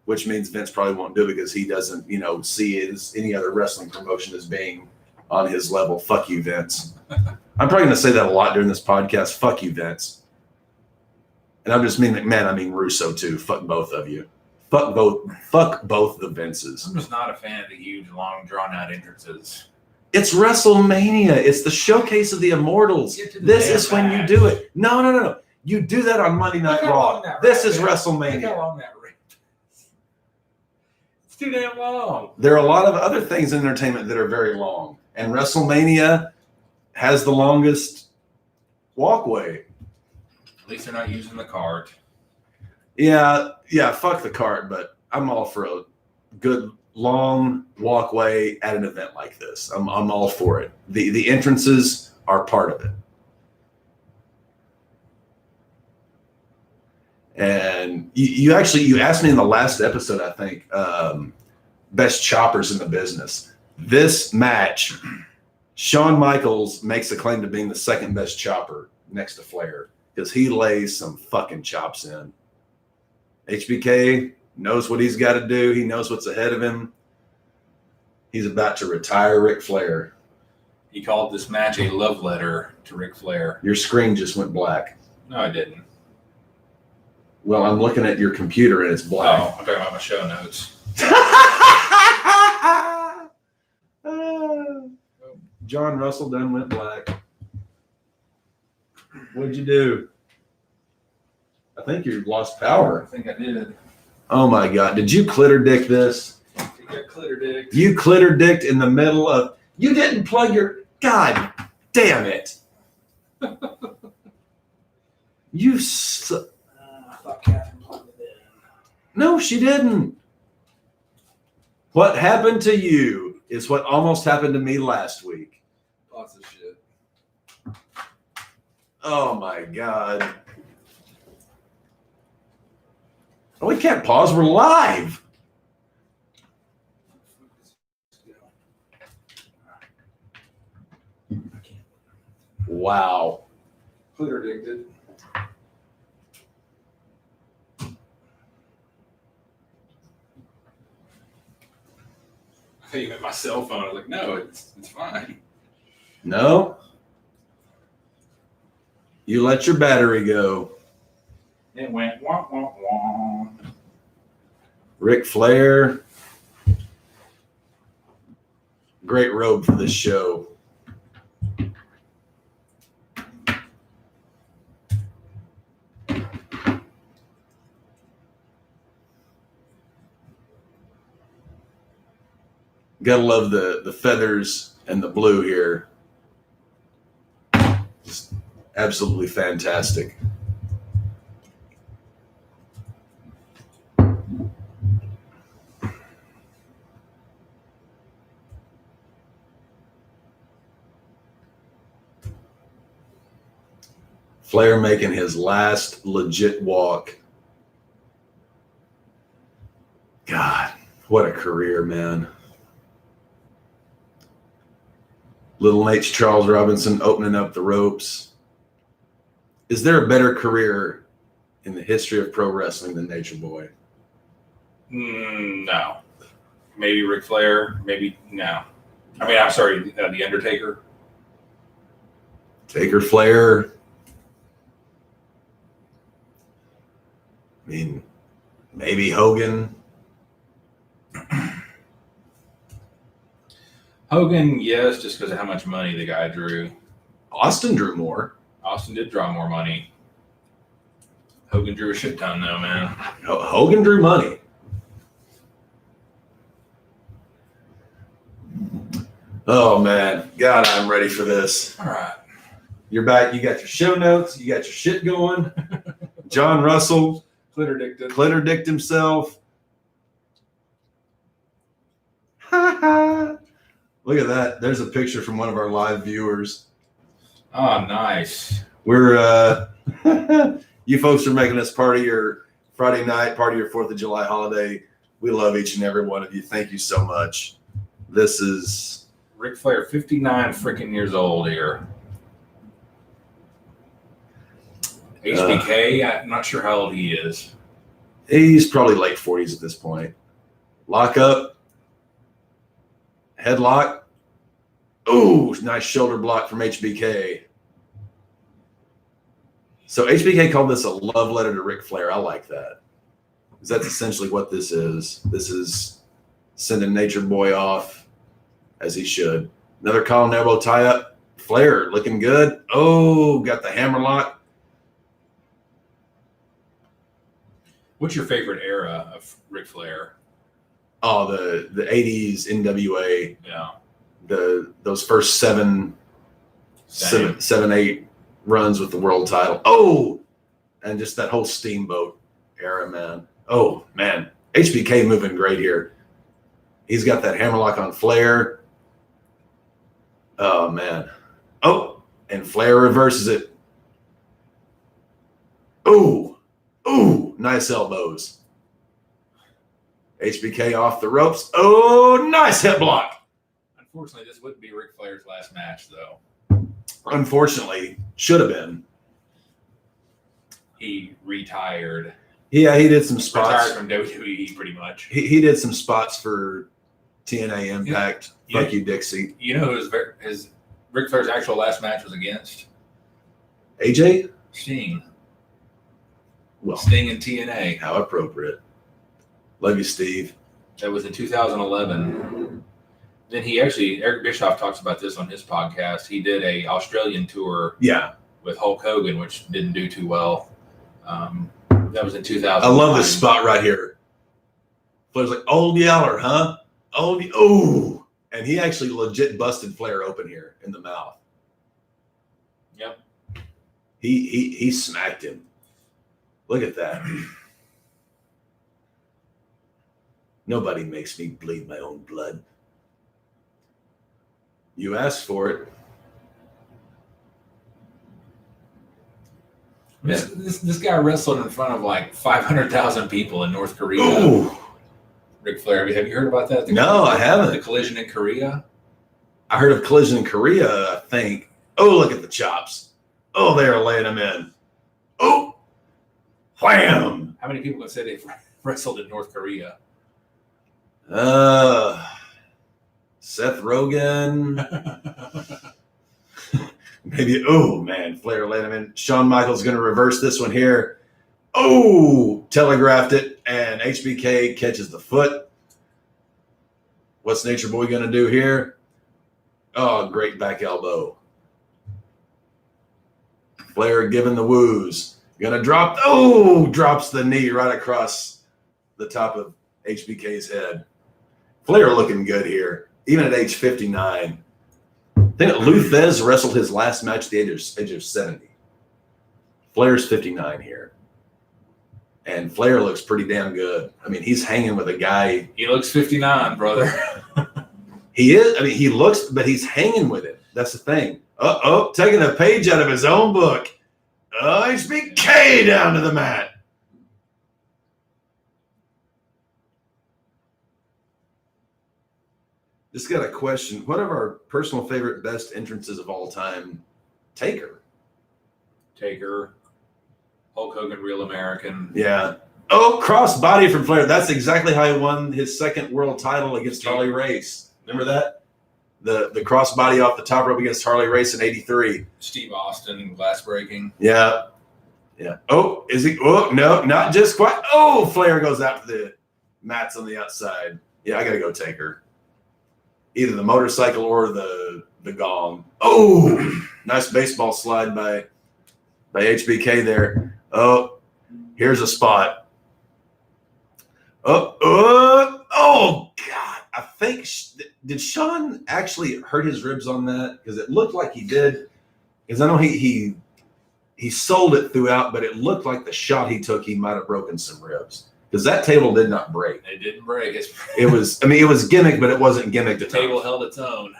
which means Vince probably won't do it because he doesn't, you know, see it as any other wrestling promotion as being on his level. Fuck you, Vince. I'm probably going to say that a lot during this podcast. Fuck you, Vince. And I just mean McMahon. I mean Russo too. Fuck both of you. Fuck both the Vinces. I'm just not a fan of the huge, long, drawn-out entrances. It's WrestleMania. It's the showcase of the Immortals. Get to the This damn is when you match. do it. No. You do that on Monday Night Look how Raw. long that This ramp is Look how WrestleMania. long that ramp is. It's too damn long. There are a lot of other things in entertainment that are very long, and WrestleMania has the longest walkway. At least they're not using the cart. Yeah, fuck the cart, but I'm all for a good long walkway at an event like this. I'm all for it. The entrances are part of it. And you asked me in the last episode, I think, best choppers in the business. This match, Shawn Michaels makes a claim to being the second best chopper next to Flair because he lays some fucking chops in. HBK knows what he's got to do. He knows what's ahead of him. He's about to retire Ric Flair. He called this match a love letter to Ric Flair. Your screen just went black. No, I didn't. Well, I'm looking at your computer and it's black. Oh, I'm talking about my show notes. John Russell done went black. What'd you do? I think you lost I power. think I did. Oh my God. Did you clitter dick this? You got clitter dick. You clitter dicked in the middle of, you didn't plug your, God damn it. You, I thought Catherine plugged it in. no, she didn't. What happened to you is what almost happened to me last week. Lots of shit. Oh my God. Oh, we can't pause. We're live. Wow. Clitter addicted. I thought you meant my cell phone. I was like, no, it's fine. No. You let your battery go. It went wah wah wah. Ric Flair. Great robe for this show. Gotta love the feathers and the blue here. Just absolutely fantastic. Flair making his last legit walk. God, what a career, man. Little H. Charles Robinson opening up the ropes. Is there a better career in the history of pro wrestling than Nature Boy? No. Maybe Ric Flair. Maybe no. I mean, I'm sorry, The Undertaker. Taker, Flair. I mean, maybe Hogan. Hogan, yes, just because of how much money the guy drew. Austin drew more. Austin did draw more money. Hogan drew a shit ton, though, man. Hogan drew money. Oh man, God, I'm ready for this. All right. You're back. You got your show notes. You got your shit going. John Russell Clitterdicted. clitterdicked himself. Look at that. There's a picture from one of our live viewers. Oh, nice. We're you folks are making us part of your Friday night, part of your 4th of July holiday. We love each and every one of you. Thank you so much. This is Ric Flair, 59 freaking years old here. HBK, I'm not sure how old he is. he's probably late 40s at this point. Lock up. Headlock. Ooh, nice shoulder block from HBK. So HBK called this a love letter to Ric Flair. I like that. Because that's essentially what this is. This is sending Nature Boy off as he should. Another collar elbow tie up. Flair looking good. Oh, got the hammer lock. What's your favorite era of Ric Flair? Oh, the 80s NWA. Yeah. Those first seven, Same. 8 runs with the world title. Oh, and just that whole Steamboat era, man. Oh, man. HBK moving great here. He's got that hammerlock on Flair. Oh, man. Oh, and Flair reverses it. Ooh, ooh, nice elbows. HBK off the ropes. Oh, nice hip block. Unfortunately, this wouldn't be Ric Flair's last match, though. Unfortunately, should have been. He retired. Yeah, he did some spots. Retired from WWE, pretty much. He did some spots for TNA Impact. Yeah. Fuck you, Dixie. You know who his Ric Flair's actual last match was against? AJ? Sting. Well, Sting and TNA. how appropriate. Love you, Steve. That was in 2011. Then he actually, Eric Bischoff talks about this on his podcast. He did a Australian tour Yeah, with Hulk Hogan, which didn't do too well. That was in 2000. I love this spot right here. Flair's like, Old Yeller, huh? Oh, and he actually legit busted Flair open here in the mouth. Yep. He smacked him. Look at that. Nobody makes me bleed my own blood. You asked for it. This guy wrestled in front of like 500,000 people in North Korea. Ooh. Ric Flair, have you heard about that? No, I haven't. The collision in Korea. I heard of Collision in Korea, I think. Oh, look at the chops. Oh, they are laying them in. Oh, wham. How many people can say they've wrestled in North Korea? Seth Rogen. Maybe. Oh, man. Flair laying him in. Shawn Michaels going to reverse this one here. Oh, telegraphed it. And HBK catches the foot. What's Nature Boy going to do here? Oh, great back elbow. Flair giving the woos. Gonna drop. Oh, drops the knee right across the top of HBK's head. Flair looking good here, even at age 59. I think Lou Thesz wrestled his last match at the age of 70. Flair's 59 here. And Flair looks pretty damn good. I mean, he's hanging with a guy. He looks 59, brother. He is. I mean, he looks, but he's hanging with it. That's the thing. Taking a page out of his own book. HBK down to the mat. Just got a question. What are our personal favorite best entrances of all time? Taker. Taker. Hulk Hogan, Real American. Yeah. Oh, crossbody from Flair. That's exactly how he won his second world title against Harley Race. Remember that? The crossbody off the top rope against Harley Race in '83. Steve Austin, glass breaking. Yeah. Yeah. Oh, is he? Oh, no, not just quite. Oh, Flair goes out to the mats on the outside. Yeah, I got to go Taker. Either the motorcycle or the gong. Oh, nice baseball slide by HBK there. Oh, Here's a spot. Oh God! I think did Sean actually hurt his ribs on that? Because it looked like he did. Because I know he sold it throughout, but it looked like the shot he took, he might have broken some ribs. Because that table did not break. It didn't break. It was gimmick, but it wasn't gimmick. The table held its own.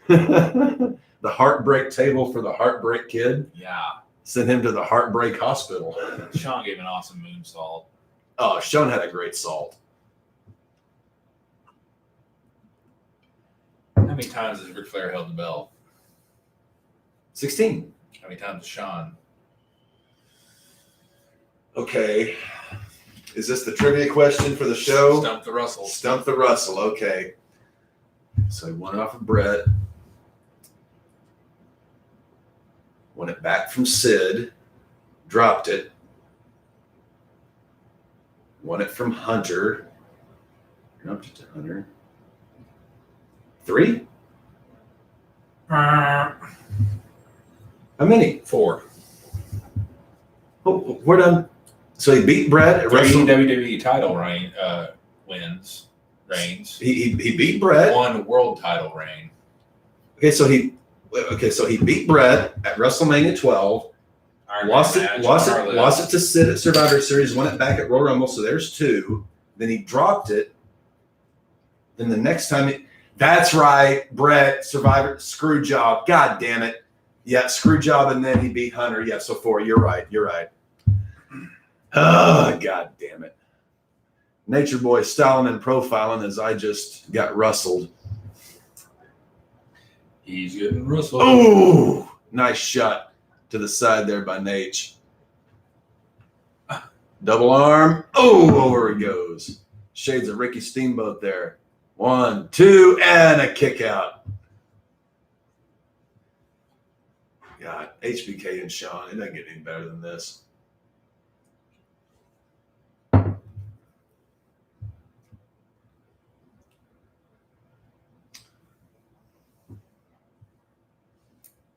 The heartbreak table for the heartbreak kid. Yeah. Sent him to the heartbreak hospital. Sean gave an awesome moonsault. Oh, Sean had a great salt. How many times has Ric Flair held the belt? 16. How many times has Sean? Okay. Is this the trivia question for the show? Stump the Russell. Stump the Russell. Okay. So he won off of Brett. Won it back from Sid. Dropped it. Won it from Hunter. Dropped it to Hunter. 3? How many? 4. Oh, we're done. So he beat Brett at 3 Wrestle. WWE title reigns. He beat Brett. 1 world title reign. Okay, so he beat Brett at WrestleMania 12. Iron Lost Man it match, to Sid at Survivor Series. Won it back at Royal Rumble. So there's 2. Then he dropped it. Then the next time, that's right, Brett Survivor screw job. God damn it. Yeah, screw job, and then he beat Hunter. Yeah, so 4. You're right. Oh, God damn it. Nature Boy styling and profiling as I just got rustled. He's getting rustled. Oh, nice shot to the side there by Nate. Double arm. Oh, over he goes. Shades of Ricky Steamboat there. 1, 2, and a kick out. God, HBK and Sean, it doesn't get any better than this.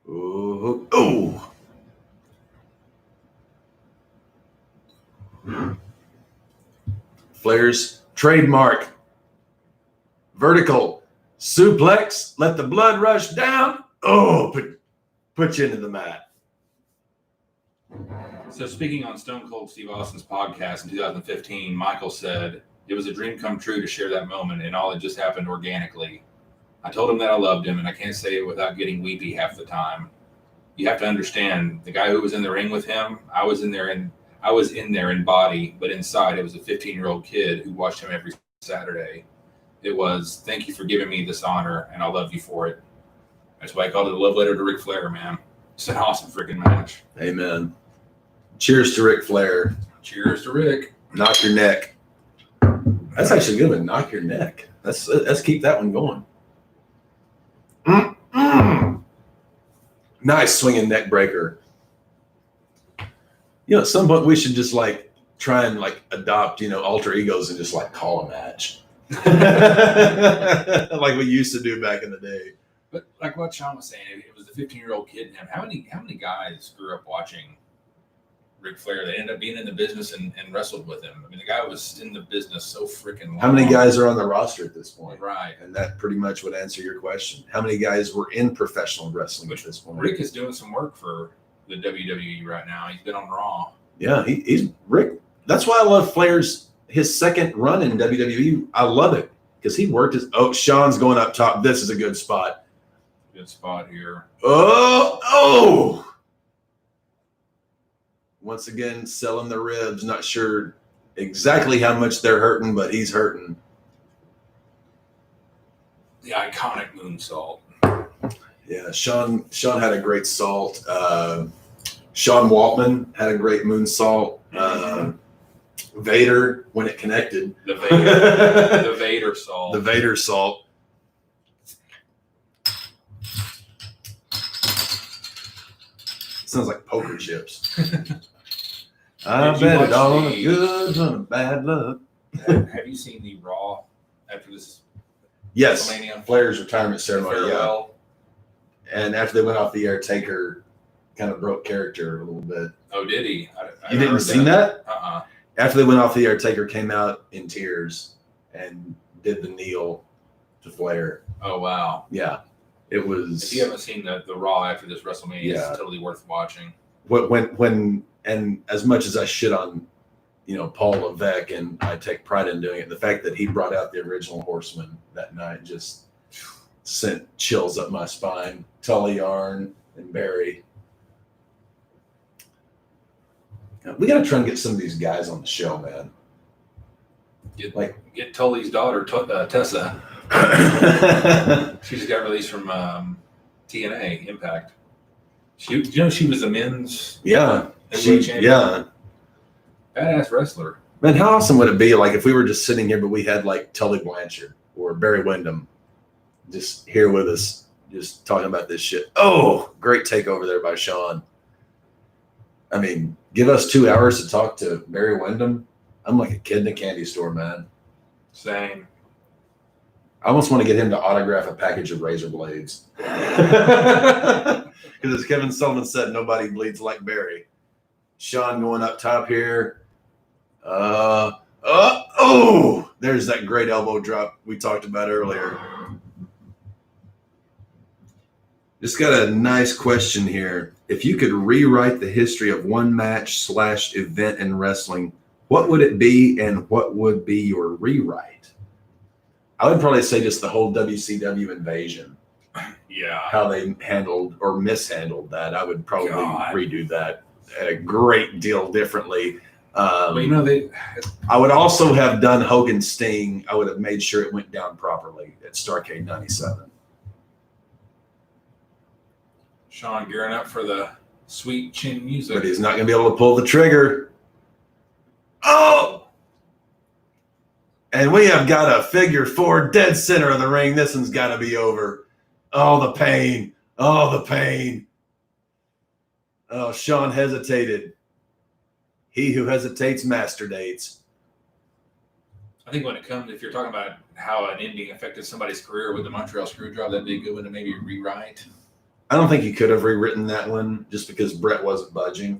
Ooh, ooh. Flair's trademark. Vertical suplex. Let the blood rush down. Oh, put you into the mat. So speaking on Stone Cold Steve Austin's podcast in 2015, Michael said, it was a dream come true to share that moment and all it just happened organically. I told him that I loved him and I can't say it without getting weepy half the time. You have to understand, the guy who was in the ring with him, I was in there in body, but inside it was a 15-year-old kid who watched him every Saturday. It was, thank you for giving me this honor and I love you for it. That's why I called it a love letter to Ric Flair, man. It's an awesome freaking match. Amen. Cheers to Ric Flair. Cheers to Rick. Knock your neck. That's actually good one. Knock your neck. Let's keep that one going. Nice swinging neck breaker. You know, at some point we should just like try and like adopt, alter egos and just like call a match. Like we used to do back in the day. But like what Sean was saying, it was the 15-year-old kid in him. How many guys grew up watching Ric Flair that ended up being in the business and wrestled with him? I mean, the guy was in the business so freaking long. How many guys are on the roster at this point? Right. And that pretty much would answer your question. How many guys were in professional wrestling at this point? Rick is doing some work for the WWE right now. He's been on Raw. Yeah, he's Rick. That's why I love his second run in WWE. I love it because he worked Sean's going up top. This is a good spot. Good spot here. Oh. Once again, selling the ribs. Not sure exactly how much they're hurting, but he's hurting. The iconic moonsault. Yeah, Sean had a great salt. Sean Waltman had a great moonsault. Vader, when it connected. The Vader salt. The Vader salt. Sounds like poker chips. I Did you bet it watch all on a the- good on a bad luck. Have you seen the Raw after this Yes, WrestleMania Flair's retirement ceremony. Yeah, farewell? and after they went off the air, Taker kind of broke character a little bit. Oh, did he? I You didn't heard see that? Uh-uh. After they went off the air, Taker came out in tears and did the kneel to Flair. Oh, wow. Yeah, it was. If you haven't seen the Raw after this WrestleMania, Yeah. it's totally worth watching. when and as much as I shit on, Paul Levesque, and I take pride in doing it, the fact that he brought out the original Horseman that night just sent chills up my spine. Tully Yarn and Barry. We got to try and get some of these guys on the show, man. Get Tully's daughter, Tessa. She just got released from TNA Impact. She was the men's Yeah, heavyweight champion. yeah. Badass wrestler. Man, how awesome would it be, like, if we were just sitting here, but we had like Tully Blanchard or Barry Windham just here with us, just talking about this shit. Oh, great takeover there by Sean. I mean, give us 2 hours to talk to Barry Windham. I'm like a kid in a candy store, man. Same. I almost want to get him to autograph a package of razor blades. Because as Kevin Sullivan said, nobody bleeds like Barry. Sean going up top here. There's that great elbow drop we talked about earlier. Just got a nice question here. If you could rewrite the history of one match/event in wrestling, what would it be and what would be your rewrite? I would probably say just the whole WCW invasion, Yeah. how they handled or mishandled that. I would probably God. redo that a great deal differently. But I would also have done Hogan Sting. I would have made sure it went down properly at Starrcade 97. Sean gearing up for the sweet chin music. But he's not going to be able to pull the trigger. Oh! And we have got a figure 4 dead center of the ring. This one's got to be over. Oh, the pain. Oh, the pain. Oh, Sean hesitated. He who hesitates masturbates. I think when it comes, if you're talking about how an ending affected somebody's career with the Montreal Screwjob, that'd be a good one to maybe rewrite. I don't think he could have rewritten that one just because Brett wasn't budging.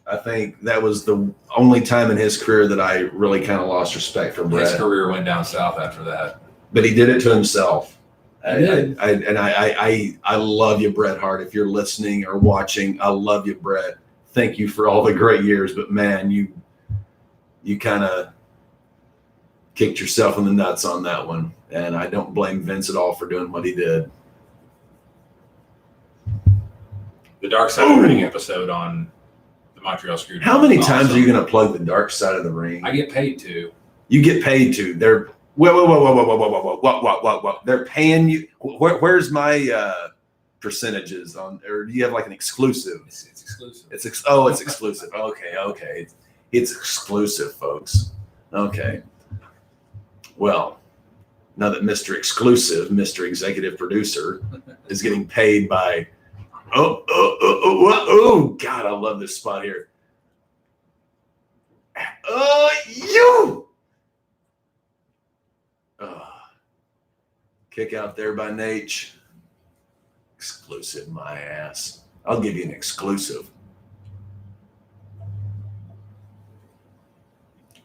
I think that was the only time in his career that I really kind of lost respect for Brett. His career went down south after that. But he did it to himself. He did. I love you, Bret Hart. If you're listening or watching, I love you, Bret. Thank you for all the great years. But man, you kind of kicked yourself in the nuts on that one. And I don't blame Vince at all for doing what he did. The Dark Side of the Ring episode on the Montreal Screwjob. How many was times awesome. are you going to plug the dark side of the ring? I get paid to. You get paid to. They're whoa. They're paying you. Where's my percentages on? Or do you have like an exclusive? It's exclusive. It's exclusive. Okay. It's exclusive, folks. Okay. Well, now that Mr. Exclusive, Mr. Executive Producer, is getting paid by. Oh, God, I love this spot here. You. Kick out there by Nate. Exclusive, my ass. I'll give you an exclusive.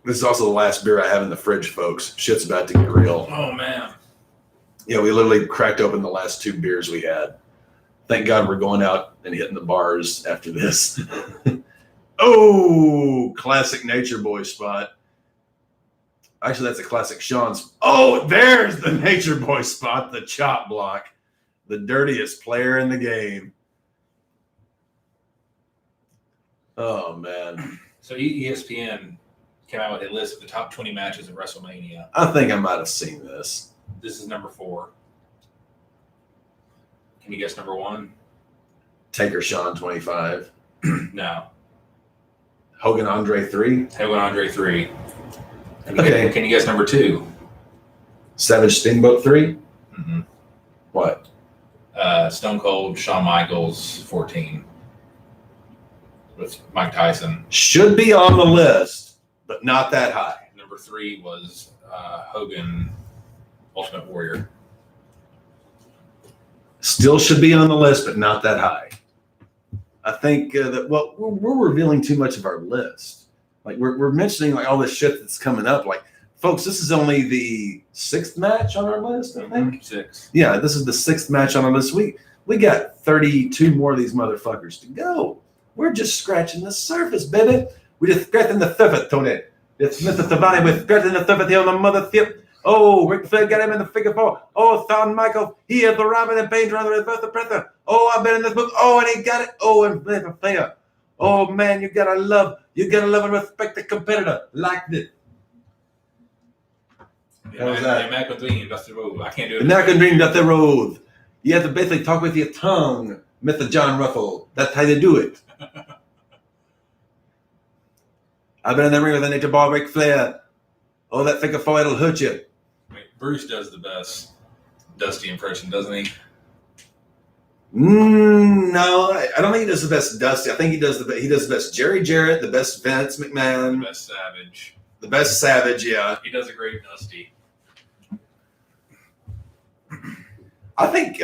This is also the last beer I have in the fridge, folks. Shit's about to get real. Oh, man. Yeah, we literally cracked open the last 2 beers we had. Thank God we're going out and hitting the bars after this. Oh, classic Nature Boy spot. Actually, that's a classic Sean's. Oh, there's the Nature Boy spot, the chop block. The dirtiest player in the game. Oh, man. So ESPN came out with a list of the top 20 matches at WrestleMania. I think I might have seen this. This is number 4. Can you guess number 1? Taker Sean 25. No. Hogan Andre 3. Hogan Andre 3. Okay. Can you guess number 2? Savage Steamboat 3. Mm-hmm. What? Stone Cold Shawn Michaels 14 with Mike Tyson. Should be on the list, but not that high. Number 3 was Hogan Ultimate Warrior. Still should be on the list, but not that high. I think that we're revealing too much of our list. Like we're mentioning like all this shit that's coming up. Like, folks, this is only the 6th match on our list, I think. 6. Yeah, this is the 6th match on our list. We got 32 more of these motherfuckers to go. We're just scratching the surface, baby. We just scratching the surface, Tony. It's Mr. Savani. We're scratching the surface here on the mother ship. Oh, Ric Flair got him in the figure 4. Oh, Shawn Michaels, he is the Robin and Pain on the reverse oppressor. Oh, I've been in this book. Oh, and he got it. Oh, and Flair. Oh, man, you gotta love and respect the competitor like this. How was that? American Dream, Dusty Rhodes. I can't do it. American Dream, Dusty Rhodes. You have to basically talk with your tongue, Mr. John Russell. That's how they do it. I've been in the ring with the Nature Boy Ric Flair. Oh, that figure 4, it'll hurt you. Wait, Bruce does the best Dusty impression, doesn't he? No, I don't think he does the best Dusty. I think he does the best Jerry Jarrett, the best Vince The McMahon, best Savage. the best Savage. Yeah, He does a great Dusty. I think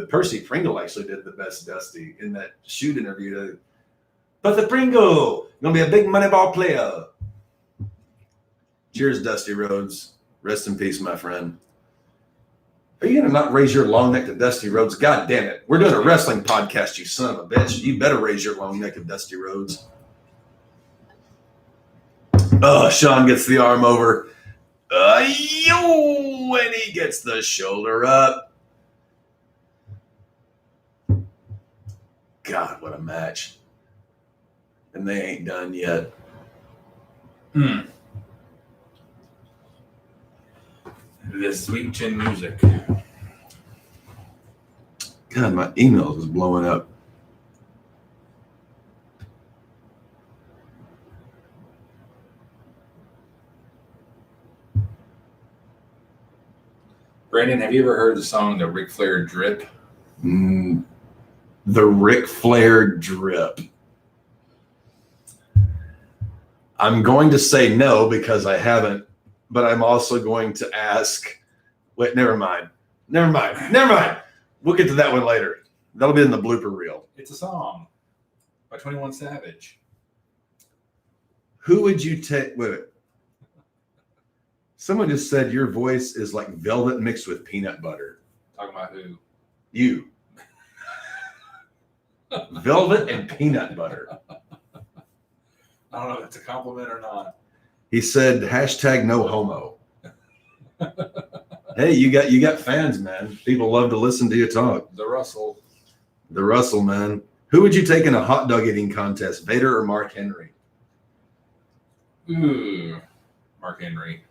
Percy Pringle actually did the best Dusty in that shoot interview. But the Pringle gonna be a big money ball player. Cheers, Dusty Rhodes. Rest in peace, my friend. Are you gonna not raise your long neck to Dusty Rhodes? God damn it! We're doing a wrestling podcast, you son of a bitch. You better raise your long neck to Dusty Rhodes. Oh, Sean gets the arm over. Yo, and he gets the shoulder up. God, what a match. And they ain't done yet. The sweet chin music. God, my email is blowing up. Brandon, have you ever heard the song The Ric Flair Drip? The Ric Flair drip. I'm going to say no because I haven't, but I'm also going to ask. Wait, never mind. We'll get to that one later. That'll be in the blooper reel. It's a song by 21 Savage. Who would you take? Wait. Someone just said your voice is like velvet mixed with peanut butter. Talking about who? You. Velvet and peanut butter. I don't know if it's a compliment or not. He said hashtag no homo. Hey, you got fans, man. People love to listen to you talk. The Russell. The Russell, man. Who would you take in a hot dog eating contest, Vader or Mark Henry? Ooh, Mark Henry.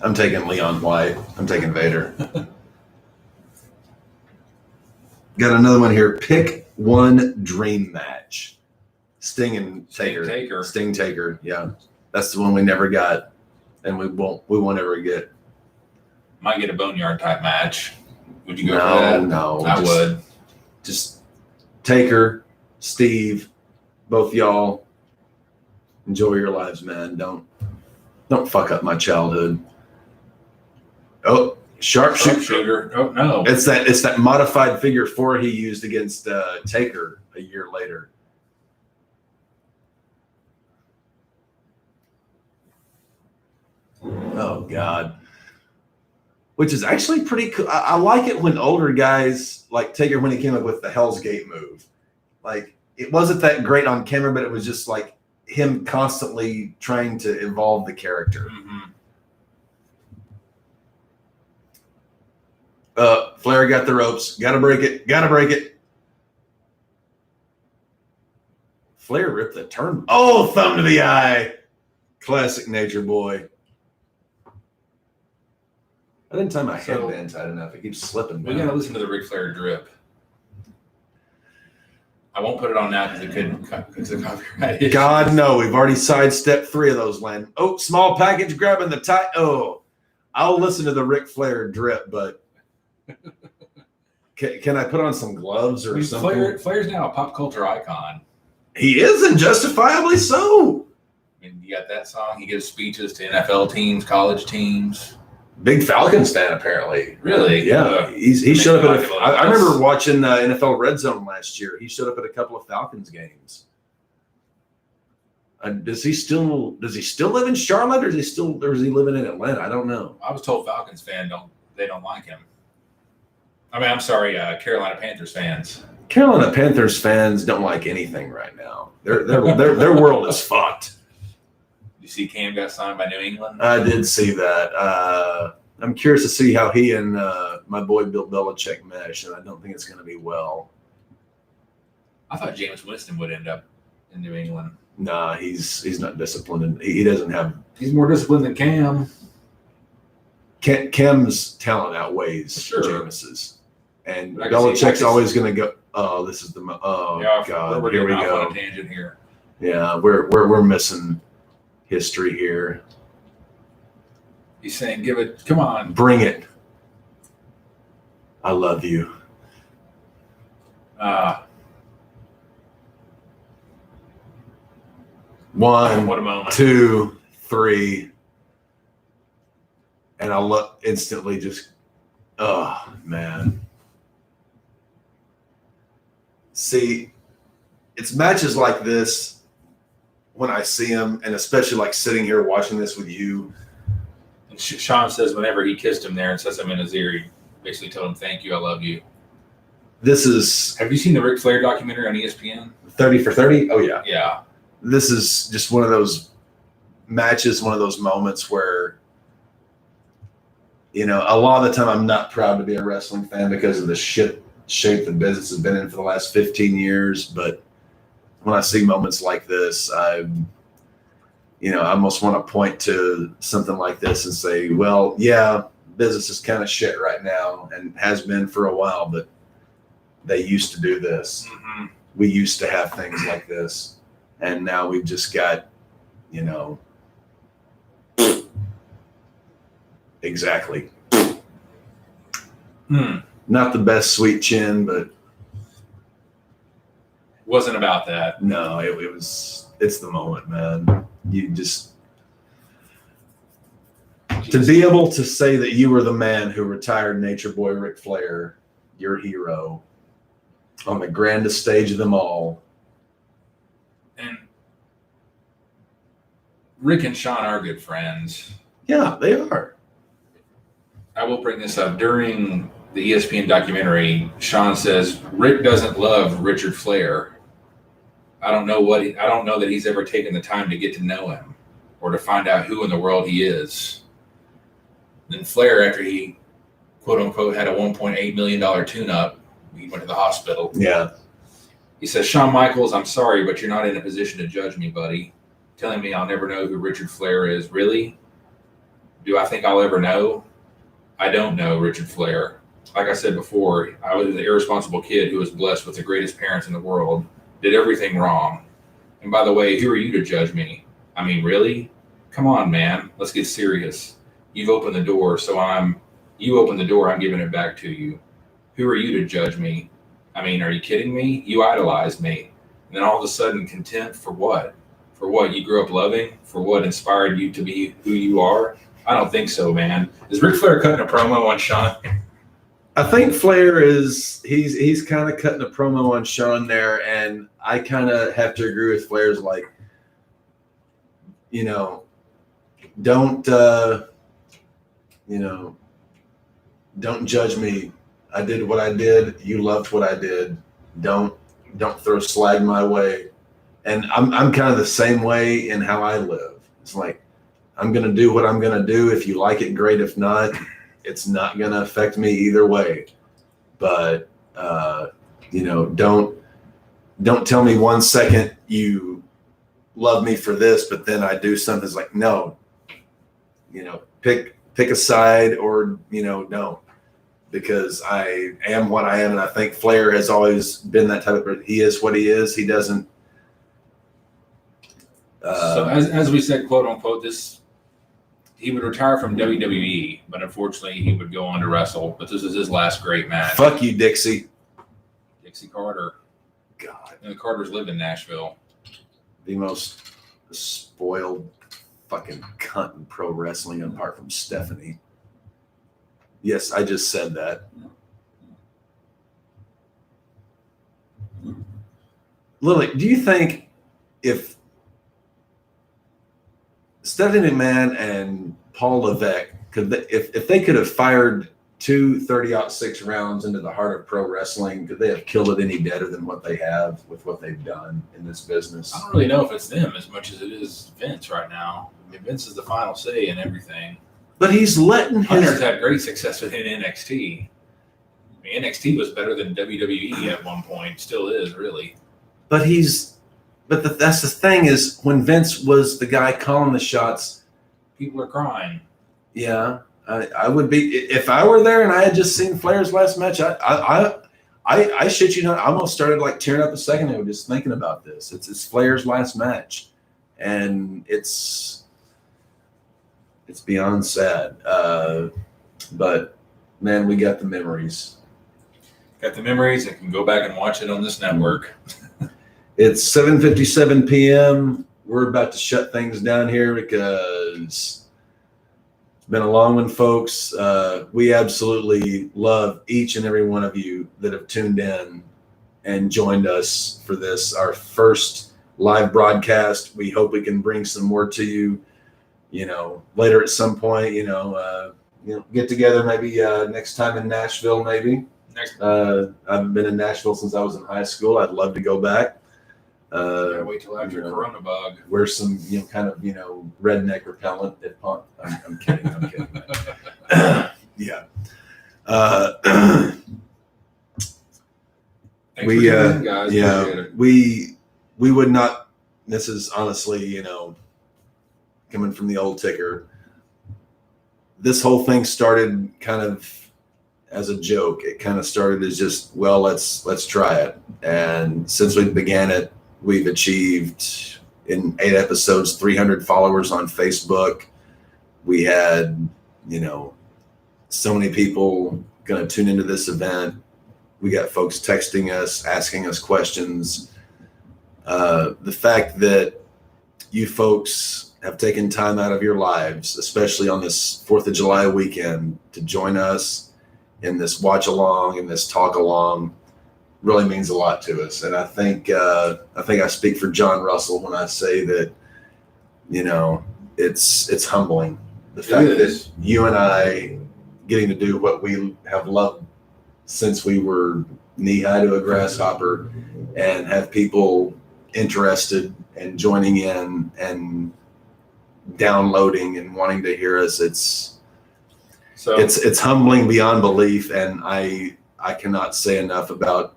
I'm taking Leon White. I'm taking Vader. Got another one here. Pick one dream match. Sting and Taker. Sting Taker. Yeah, that's the one we never got, and we won't ever get. Might get a boneyard type match. Would you go for that? No, I would. Just Taker, Steve, both y'all. Enjoy your lives, man. Don't fuck up my childhood. Oh, sharpshooter. Oh no. It's that modified figure 4 he used against Taker a year later. Oh God. Which is actually pretty cool. I like it when older guys like Taker when he came up with the Hell's Gate move. Like it wasn't that great on camera, but it was just like him constantly trying to evolve the character. Mm-hmm. Flair got the ropes. Gotta break it. Flair ripped the turn. Oh, thumb to the eye. Classic Nature Boy. I didn't tie my headband tight enough. It keeps slipping. We gotta listen to the Ric Flair drip. I won't put it on now because of copyright issue. God, no. We've already sidestepped 3 of those, Len. Oh, small package grabbing the tie. Oh, I'll listen to the Ric Flair drip, but can I put on some gloves or something? Flair's now a pop culture icon. He is, and justifiably so. I mean, you got that song. He gives speeches to NFL teams, college teams. Big Falcons fan, apparently. Really? Yeah, he showed up at. I Yes. remember watching NFL Red Zone last year. He showed up at a couple of Falcons games. Does he still live in Charlotte, or is he living in Atlanta? I don't know. I was told Falcons fan don't like him. I mean, I'm sorry, Carolina Panthers fans. Carolina Panthers fans don't like anything right now. Their world is fucked. You see, Cam got signed by New England. I did see that. I'm curious to see how he and my boy Bill Belichick mesh, and I don't think it's going to be well. I thought Jameis Winston would end up in New England. Nah, he's not disciplined, and he doesn't have. He's more disciplined than Cam. Cam's talent outweighs Sure. Jameis's, and I can see- Belichick's always going to go. Oh, this is the. Oh Yeah, God, we're here we getting off on go. a tangent here. Yeah, we're missing history here. He's saying, "Give it, come on." Bring it. I love you. One, What a moment. 2, 3, and I'll look instantly. Just, oh man. See, it's matches like this when I see them, and especially like sitting here watching this with you. And Sean says whenever he kissed him there and says him in his ear, he basically told him, "Thank you, I love you." This is Have you seen the Ric Flair documentary on ESPN? 30 for 30. Oh yeah. Yeah. This is just one of those matches, one of those moments where, you know, a lot of the time I'm not proud to be a wrestling fan because of the shit shape the business has been in for the last 15 years. But when I see moments like this, I almost want to point to something like this and say, well, yeah, business is kind of shit right now and has been for a while, but they used to do this. Mm-hmm. We used to have things like this. And now we've just got, exactly. Not the best sweet chin, but Wasn't about that. no, it's the moment, man. You just, to be able to say that you were the man who retired Nature Boy Ric Flair, your hero, on the grandest stage of them all. And Rick and Sean are good friends. Yeah, they are. I will bring this up. During the ESPN documentary, Sean says Rick doesn't love Richard Flair. I don't know that he's ever taken the time to get to know him or to find out who in the world he is. Then Flair, after he quote unquote had a $1.8 million tune-up, he went to the hospital. Yeah. He says, "Shawn Michaels, I'm sorry, but you're not in a position to judge me, buddy. Telling me I'll never know who Richard Flair is. Really? Do I think I'll ever know? I don't know Richard Flair. Like I said before, I was an irresponsible kid who was blessed with the greatest parents in the world. Did everything wrong. And by the way, who are you to judge me? I mean, really? Come on, man. Let's get serious. You've opened the door, you opened the door, I'm giving it back to you. Who are you to judge me? I mean, are you kidding me? You idolized me. And then all of a sudden, contempt for what? For what you grew up loving? For what inspired you to be who you are? I don't think so, man. Is Ric Flair cutting a promo on Sean? I think Flair he's kind of cutting a promo on Sean there, and I kind of have to agree with Flair's like, don't judge me. I did what I did. You loved what I did. Don't throw slag my way. And I'm kind of the same way in how I live. It's like, I'm going to do what I'm going to do. If you like it, great. If not, it's not going to affect me either way. But, don't tell me 1 second you love me for this, but then I do something that's like, no, pick a side or, no, because I am what I am. And I think Flair has always been that type of person. He is what he is. He doesn't. So as we said, quote unquote, he would retire from WWE, but unfortunately he would go on to wrestle. But this is his last great match. Fuck you, Dixie. Dixie Carter. God, And the Carters lived in Nashville. the most spoiled fucking cunt in pro wrestling apart from Stephanie. Yes, I just said that. Lily, do you think if Stephanie McMahon and Paul Levesque if they could have fired two 30-06 rounds into the heart of pro wrestling, could they have killed it any better than what they have with what they've done in this business? I don't really know if it's them as much as it is Vince right now. I mean, Vince is the final say in everything. But he's letting Hunter's his had great success within NXT. I mean, NXT was better than WWE at one point, still is, really. but that's the thing is when Vince was the guy calling the shots, People are crying. yeah, I would be if I were there and I had just seen Flair's last match. I shit you not, I almost started like tearing up a second ago just thinking about this. It's Flair's last match, and it's beyond sad. But man, we got the memories. Got the memories and can go back and watch it on this network. It's 7:57 p.m. We're about to shut things down here because it's been a long one, folks. We absolutely love each and every one of you that have tuned in and joined us for this, our first live broadcast. We hope we can bring some more to you, later at some point, get together maybe next time in Nashville, maybe. I've been in Nashville since I was in high school. I'd love to go back. Gotta wait till after Corona bug. Wear some, redneck repellent. I'm kidding. I'm kidding. Yeah. Thanks for tuning in, guys. Yeah, Appreciate it. we would not. This is honestly, coming from the old ticker. This whole thing started kind of as a joke. It kind of started as just, well, let's try it. And since we began it, we've achieved in 8 episodes 300 followers on Facebook. We had, so many people going to tune into this event. We got folks texting us, asking us questions. The fact that you folks have taken time out of your lives, especially on this 4th of July weekend, to join us in this watch along and this talk along, really means a lot to us. And I think I speak for John Russell when I say that, it's humbling. The fact that you and I getting to do what we have loved since we were knee high to a grasshopper, and have people interested and joining in and downloading and wanting to hear us. It's humbling beyond belief, and I cannot say enough about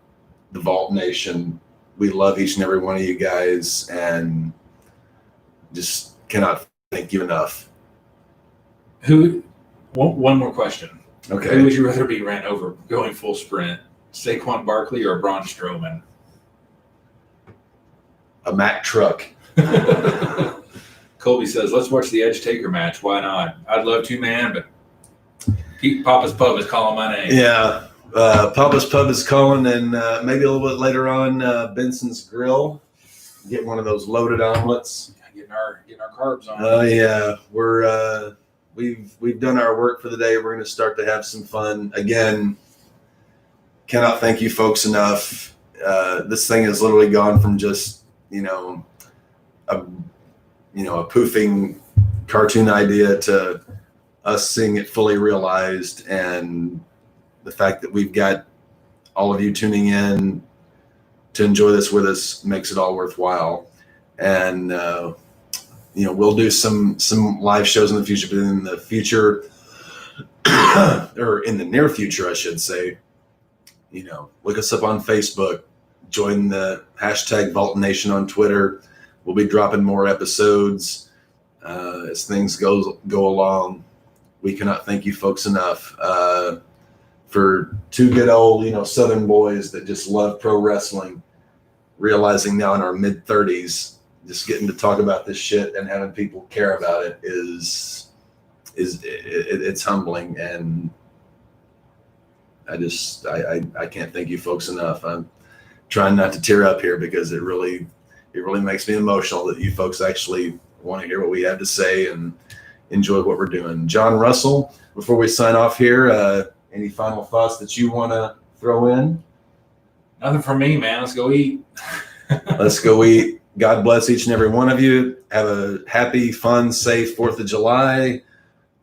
the Vault Nation. We love each and every one of you guys, and just cannot thank you enough. One more question. Okay. Who would you rather be ran over going full sprint? Saquon Barkley or Braun Strowman? A Mack truck. Colby says, let's watch the Edge Taker match. Why not? I'd love to, man, but Papa's Pub is calling my name. Yeah. Papa's Pub is calling, and maybe a little bit later on, Benson's Grill. Get one of those loaded omelets. Getting our carbs on. Oh yeah, we've done our work for the day. We're going to start to have some fun again. Cannot thank you folks enough. This thing has literally gone from just a poofing cartoon idea to us seeing it fully realized, and the fact that we've got all of you tuning in to enjoy this with us makes it all worthwhile. And we'll do some live shows in the future, but in the future, or in the near future, I should say, look us up on Facebook, join the hashtag Vault Nation on Twitter. We'll be dropping more episodes as things go along. We cannot thank you folks enough for two good old, Southern boys that just love pro wrestling, realizing now in our mid-30s, just getting to talk about this shit and having people care about it it's humbling. And I can't thank you folks enough. I'm trying not to tear up here because it really makes me emotional that you folks actually want to hear what we have to say and enjoy what we're doing. John Russell, before we sign off here, any final thoughts that you want to throw in? Nothing from me, man. Let's go eat. Let's go eat. God bless each and every one of you. Have a happy, fun, safe 4th of July.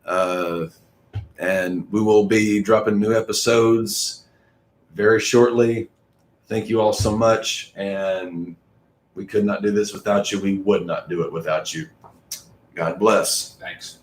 And we will be dropping new episodes very shortly. Thank you all so much. And we could not do this without you. We would not do it without you. God bless. Thanks.